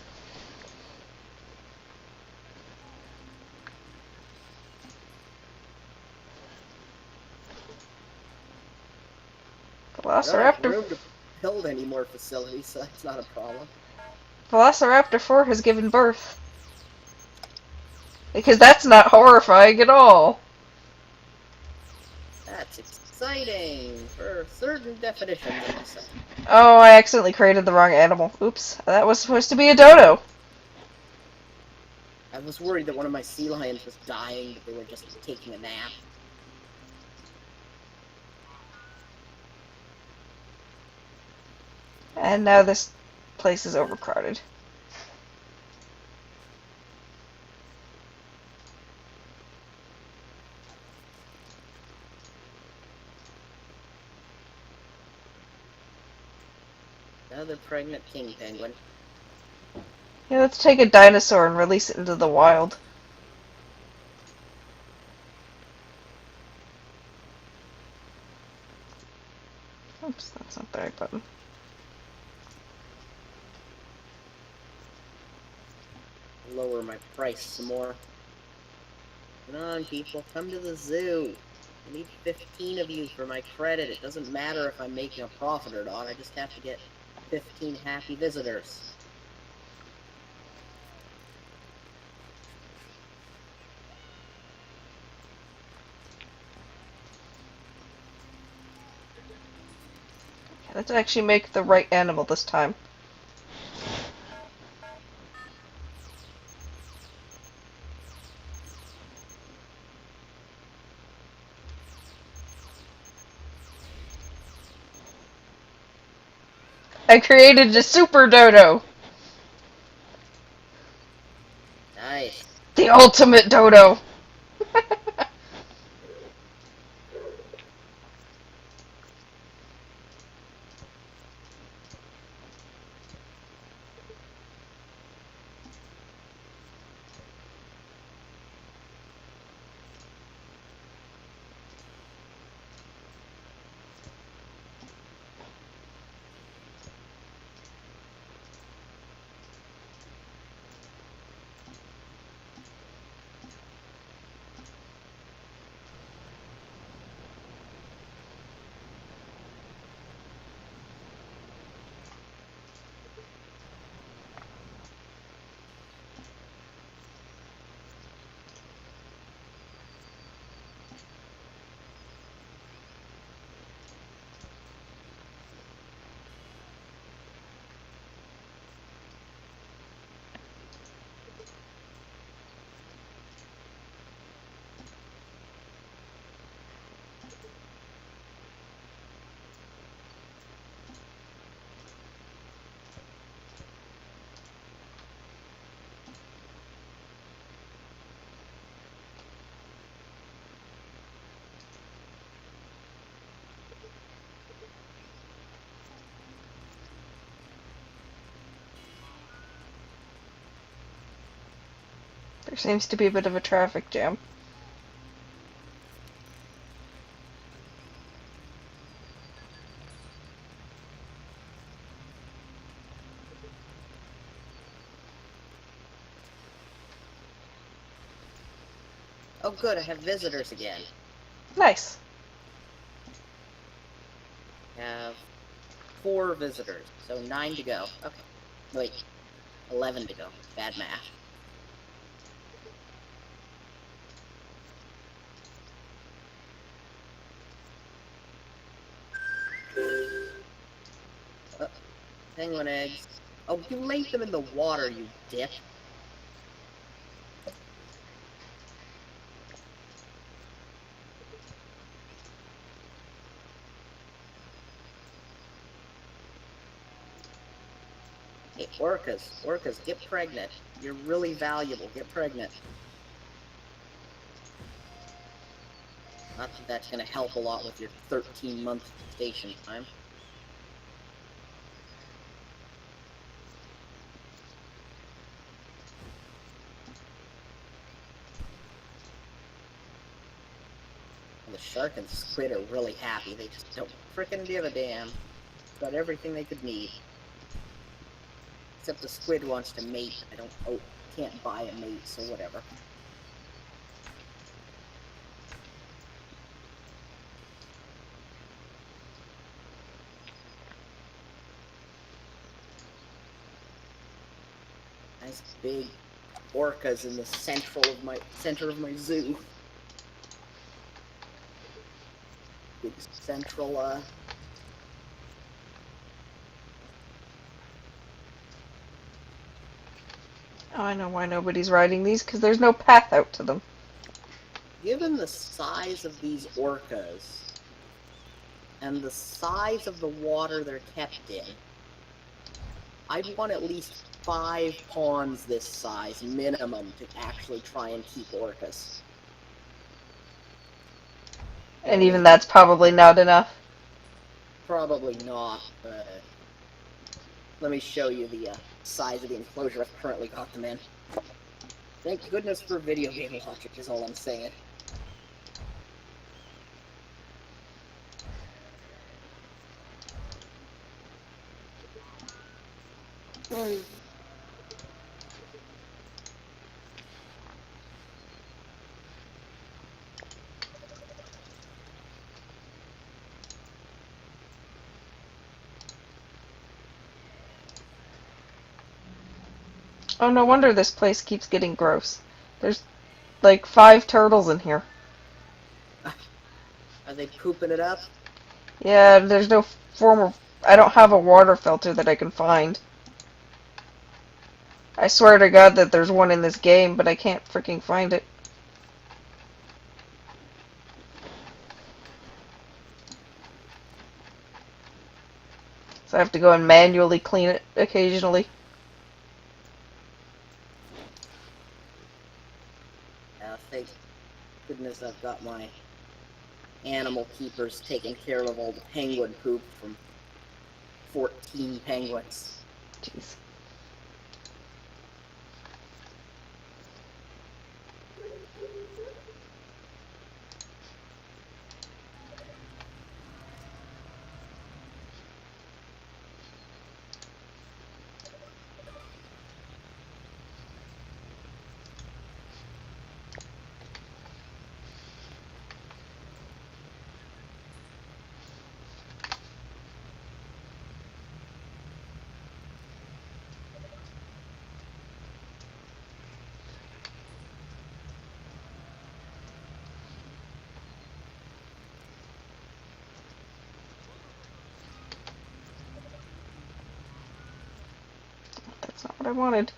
I don't have Velociraptor room to build any more facilities, so that's not a problem. Velociraptor 4 has given birth. Because that's not horrifying at all. That's exciting for certain definitions, I must say. Oh, I accidentally created the wrong animal. Oops, that was supposed to be a dodo. I was worried that one of my sea lions was dying, but they were just taking a nap. And now this place is overcrowded. Another pregnant king penguin. Yeah, let's take a dinosaur and release it into the wild. Oops, that's not the right button. Lower my price some more. Come on, people, come to the zoo. I need 15 of you for my credit. It doesn't matter if I'm making a profit or not. I just have to get 15 happy visitors. Okay, let's actually make the right animal this time. I created a super dodo! Nice. The ultimate dodo! There seems to be a bit of a traffic jam. Oh good, I have visitors again. Nice. I have 4 visitors, so 9 to go. Okay. Wait, 11 to go. Bad math. Penguin eggs. Oh, you laid them in the water, you dip. Hey, orcas, get pregnant. You're really valuable. Get pregnant. Not that that's going to help a lot with your 13-month gestation time. And the shark and squid are really happy. They just don't frickin' give a damn. Got everything they could need. Except the squid wants to mate. Can't buy a mate, so whatever. Nice big orcas in the center of my zoo. Big central Oh, I know why nobody's riding these, because there's no path out to them. Given the size of these orcas and the size of the water they're kept in, I'd want at least 5 ponds this size minimum to actually try and keep orcas. And even that's probably not enough. Probably not, but let me show you the size of the enclosure I've currently got them in. Thank goodness for video game logic is all I'm saying. Oh, no wonder this place keeps getting gross. There's like 5 turtles in here. Are they pooping it up? Yeah, there's no form of... I don't have a water filter that I can find. I swear to God that there's one in this game, but I can't freaking find it. So I have to go and manually clean it occasionally. Thank goodness I've got my animal keepers taking care of all the penguin poop from 14 penguins. Jeez. That's not what I wanted.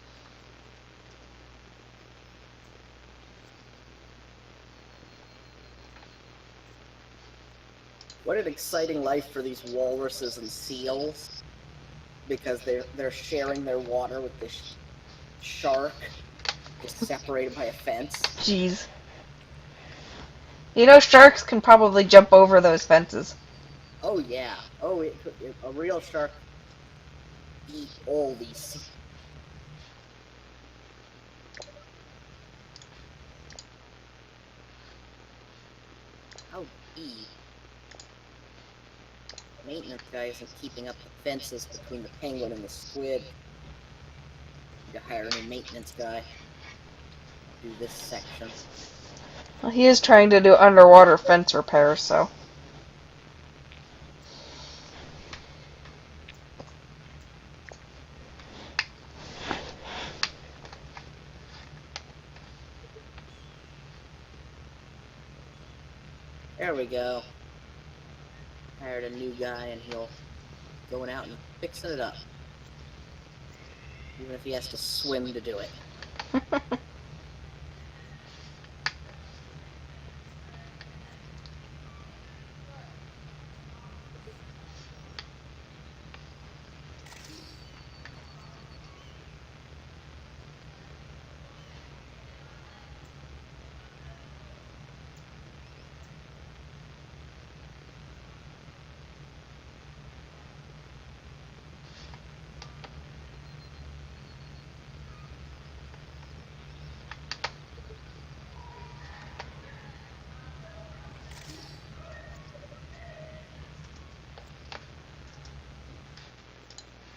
What an exciting life for these walruses and seals, because they're sharing their water with this shark, just separated by a fence. Jeez. You know, sharks can probably jump over those fences. Oh yeah. Oh, a real shark eat all these. How deep? Maintenance guy isn't keeping up the fences between the penguin and the squid. Need to hire a new maintenance guy. Do this section. Well, he is trying to do underwater fence repair, so... There we go. Hired a new guy and he'll going out and fixing it up. even if he has to swim to do it.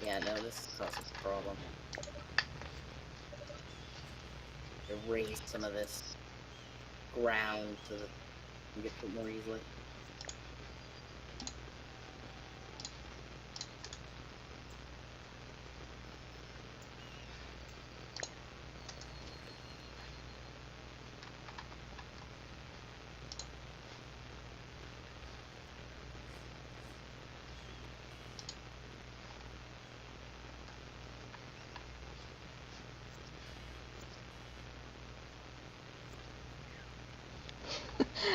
Yeah, no, this is causing a problem. Erase some of this ground so that we get to it more easily.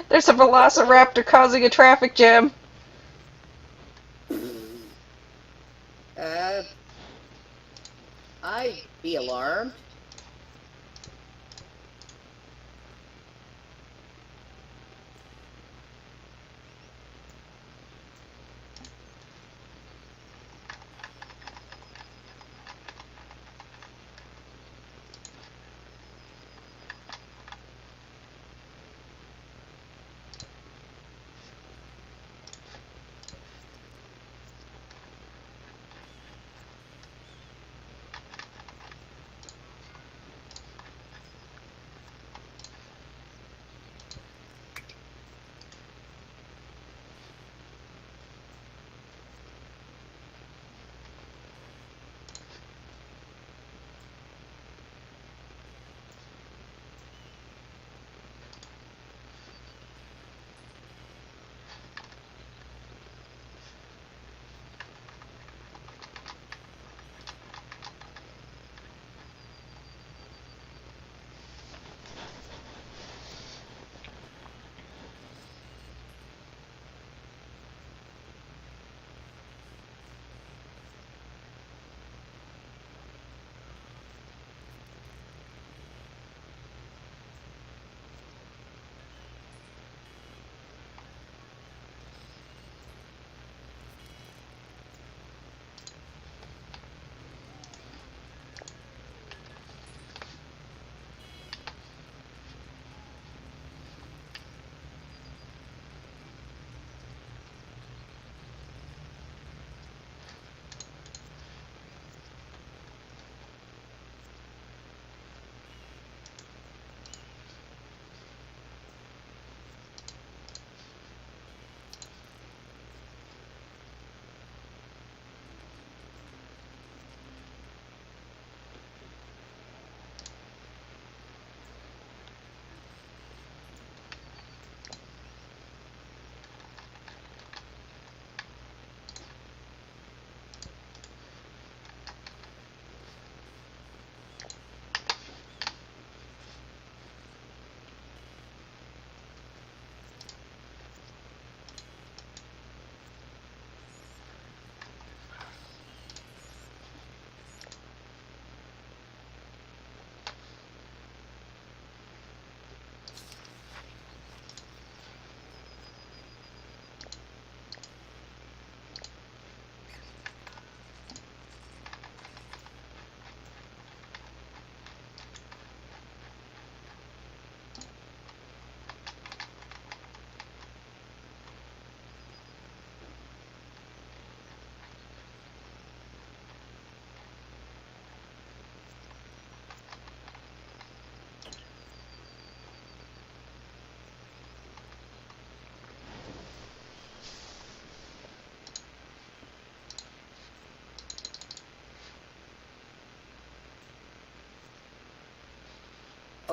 There's a velociraptor causing a traffic jam. I'd be alarmed.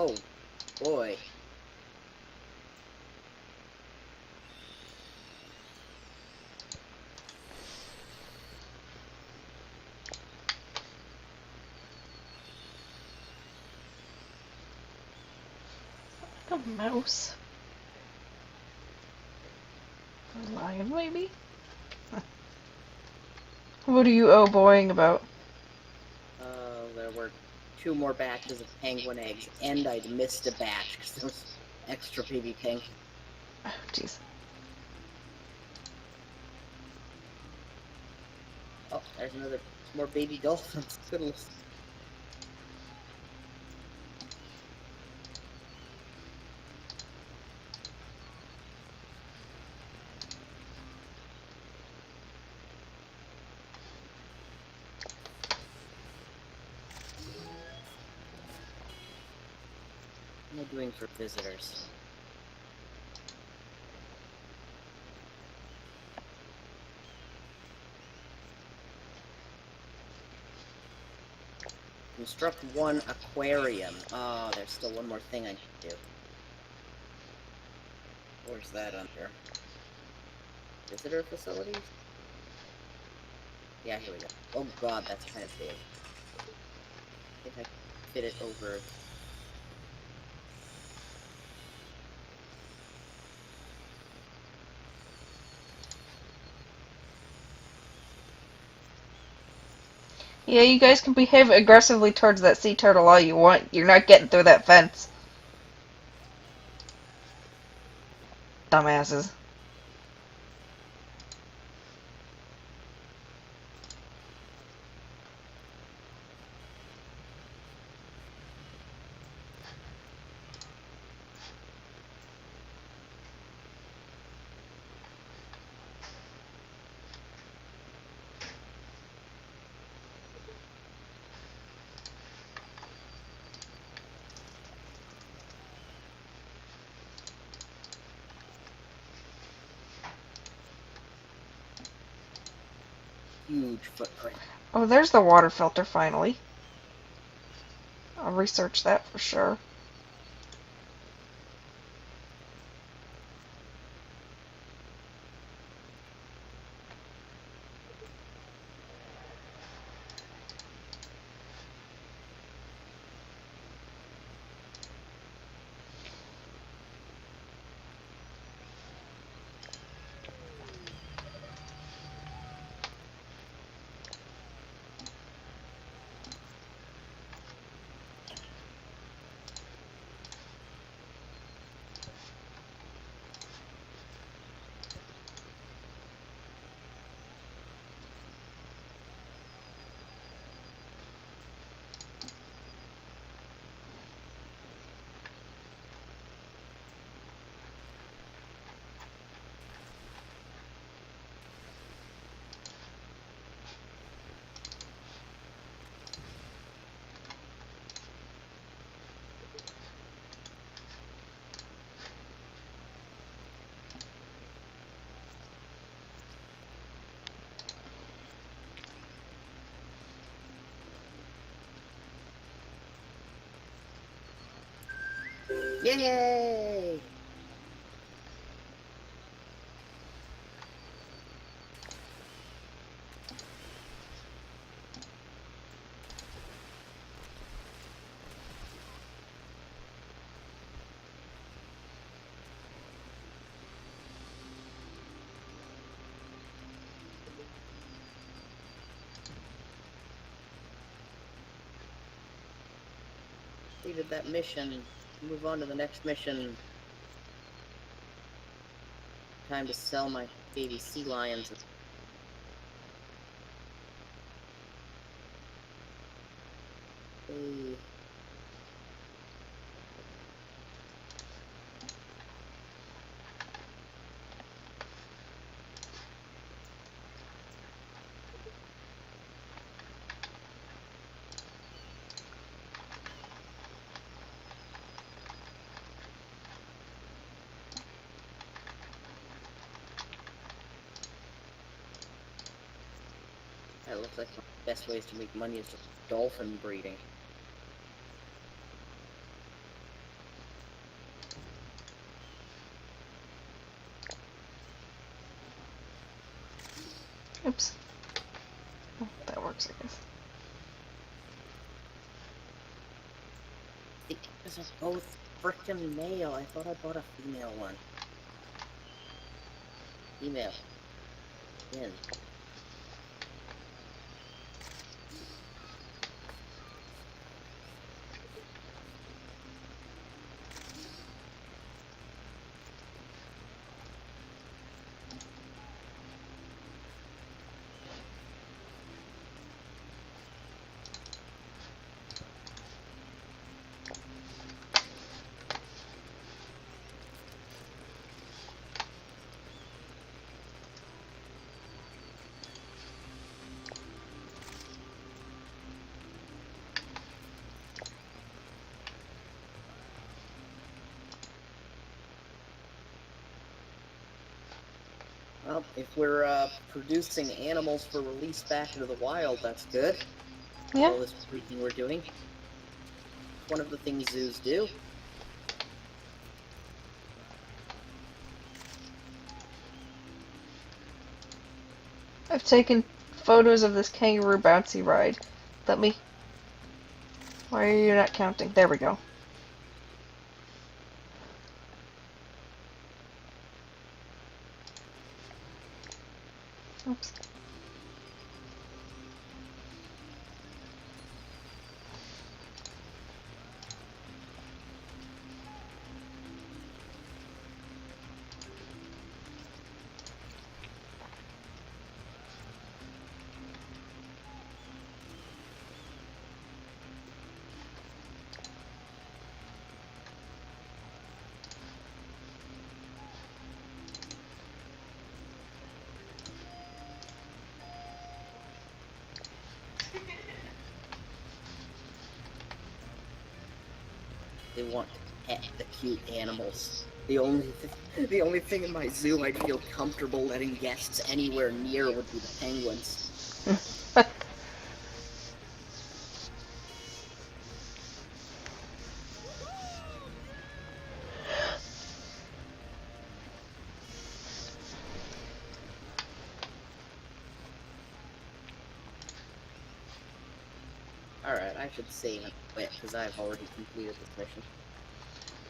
Oh, boy. A mouse. A lion, maybe? What are you oh-boying about? There were 2 more batches of penguin eggs, and I'd missed a batch because there was extra baby penguin. Oh, jeez. Oh, there's more baby dolphins. Goodness. What am I doing for visitors? Construct 1 aquarium. Oh, there's still one more thing I need to do. Where's that under? Visitor facilities? Yeah, here we go. Oh god, that's kind of big. I think I can fit it over. Yeah, you guys can behave aggressively towards that sea turtle all you want. You're not getting through that fence. Dumbasses. Huge footprint. Oh, there's the water filter finally. I'll research that for sure. Yay! Completed that mission. Move on to the next mission. Time to sell my baby sea lions. Hey. That looks like one of the best ways to make money is just dolphin breeding. Oops. Oh, that works, I guess. Because they're both frickin' male. I thought I bought a female one. Female. Wynn. Well, if we're producing animals for release back into the wild, that's good. Yeah. All this breeding we're doing. One of the things zoos do. I've taken photos of this kangaroo bouncy ride. Let me... Why are you not counting? There we go. Oops. They want to pet the cute animals. The only thing in my zoo I'd feel comfortable letting guests anywhere near would be the penguins. Alright, I should save and quit, because I've already completed this mission.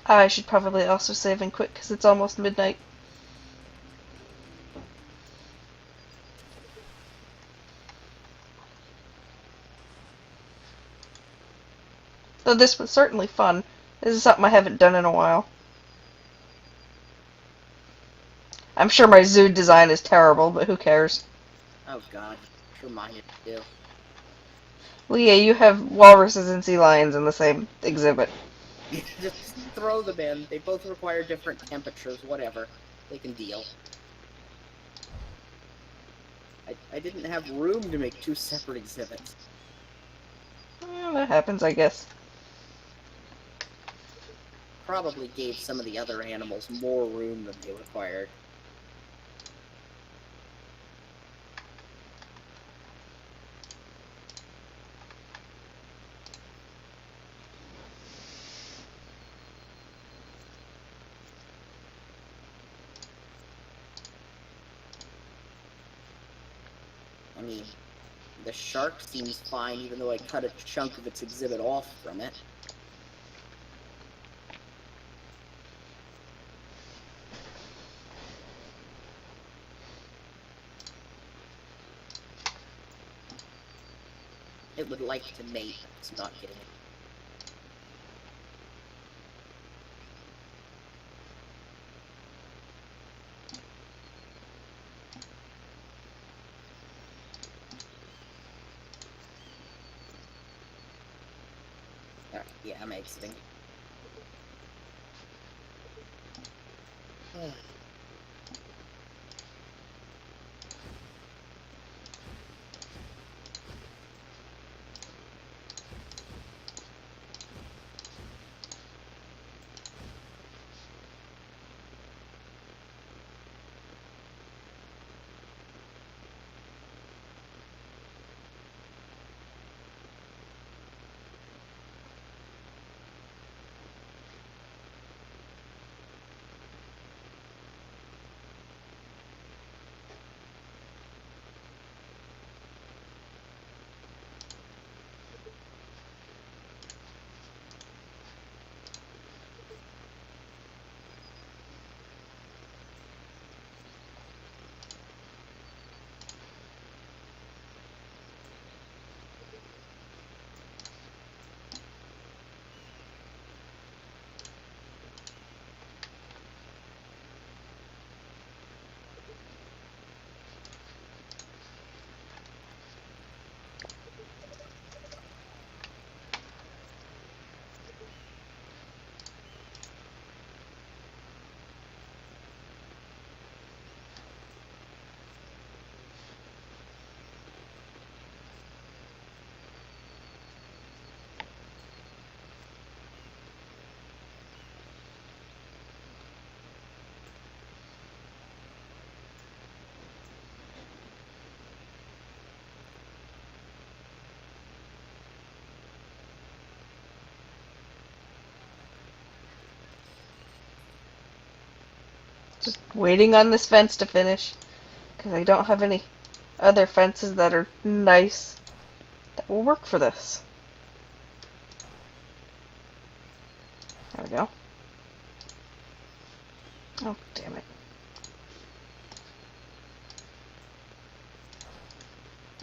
I should probably also save and quit because it's almost midnight. Though this was certainly fun. This is something I haven't done in a while. I'm sure my zoo design is terrible, but who cares? Oh god, sure mine is too. Well, yeah, you have walruses and sea lions in the same exhibit. Just throw them in. They both require different temperatures, whatever. They can deal. I didn't have room to make two separate exhibits. Well, that happens, I guess. Probably gave some of the other animals more room than they required. I mean, the shark seems fine, even though I cut a chunk of its exhibit off from it. It would like to mate, but it's not getting it. Alright, yeah, I'm exiting. Just waiting on this fence to finish. Because I don't have any other fences that are nice that will work for this. There we go. Oh, damn it.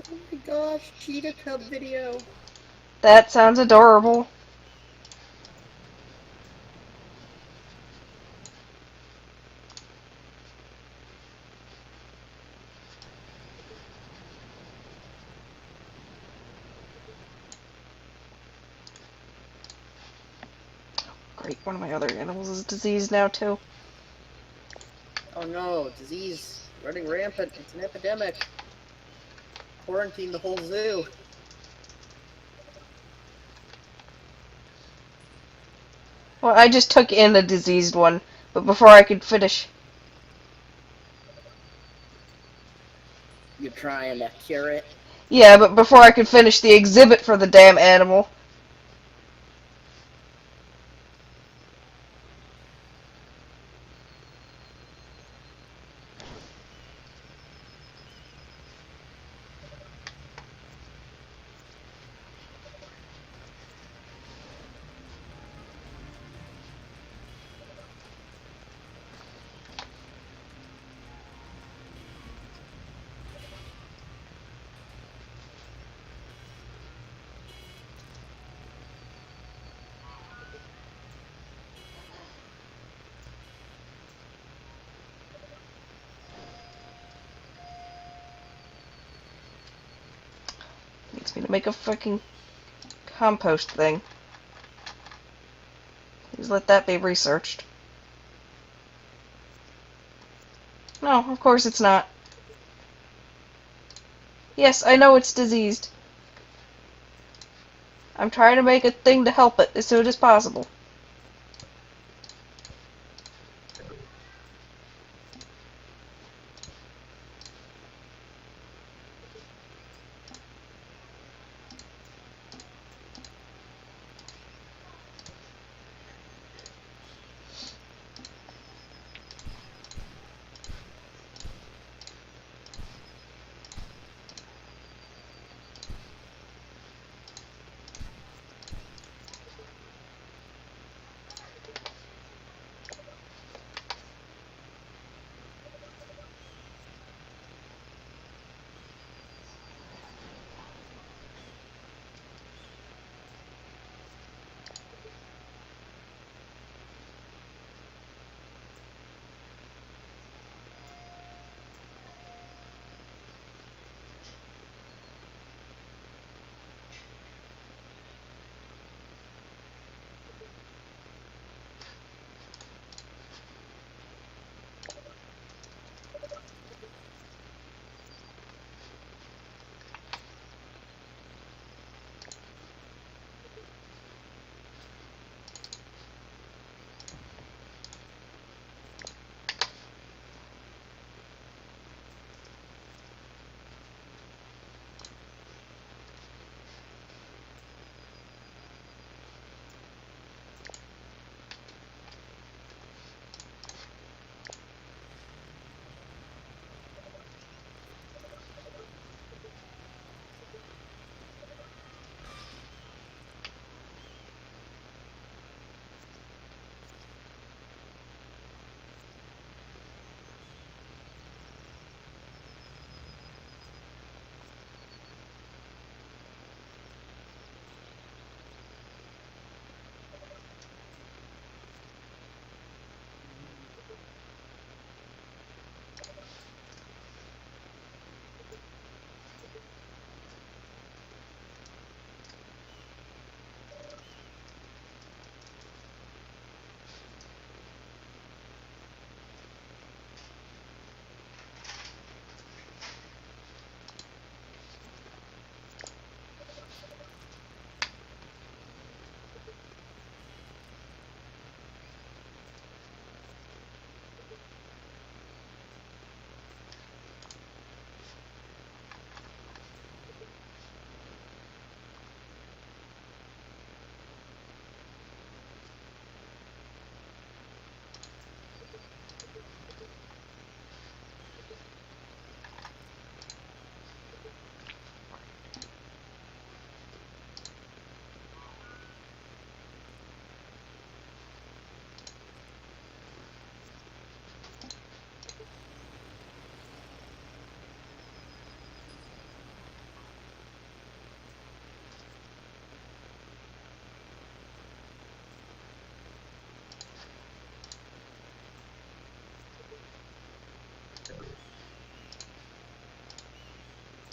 Oh my gosh, cheetah cub video. That sounds adorable. Great, one of my other animals is diseased now, too. Oh no, disease running rampant. It's an epidemic. Quarantine the whole zoo. Well, I just took in a diseased one, but before I could finish... You're trying to cure it? Yeah, but before I could finish the exhibit for the damn animal... Needs me to make a fucking compost thing. Please let that be researched. No, of course it's not. Yes, I know it's diseased. I'm trying to make a thing to help it as soon as possible.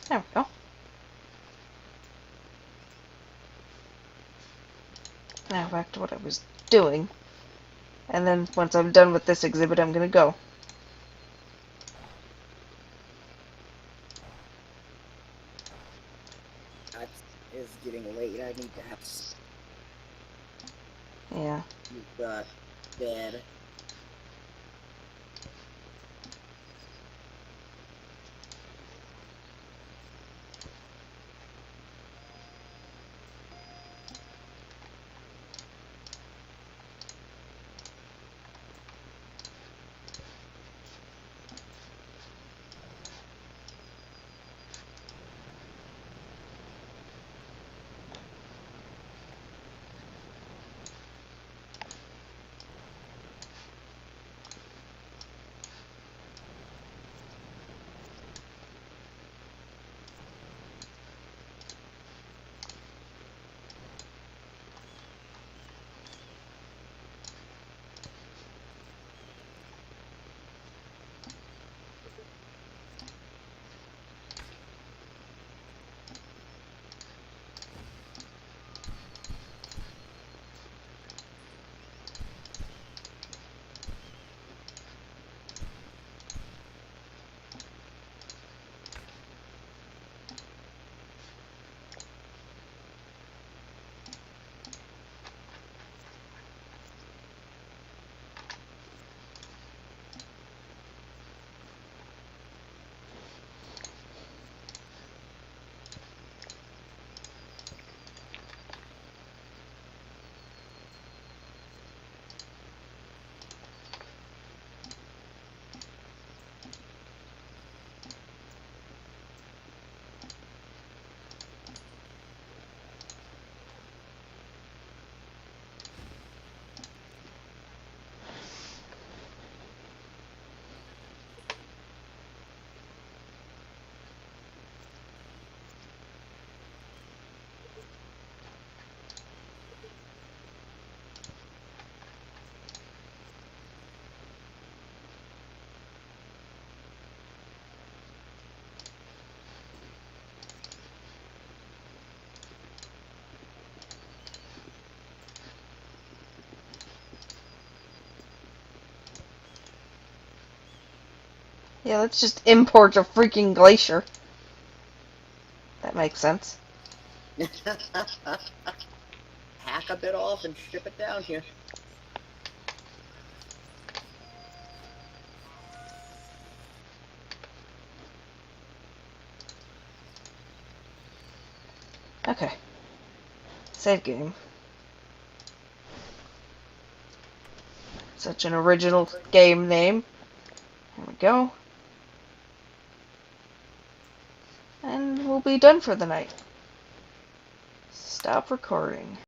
There we go. Now back to what I was doing. And then once I'm done with this exhibit, I'm gonna go. That is getting late. I need to have Yeah. bed. Yeah, let's just import a freaking glacier. That makes sense. Hack a bit off and ship it down here. Okay. Save game. Such an original game name. There we go. And we'll be done for the night. Stop recording.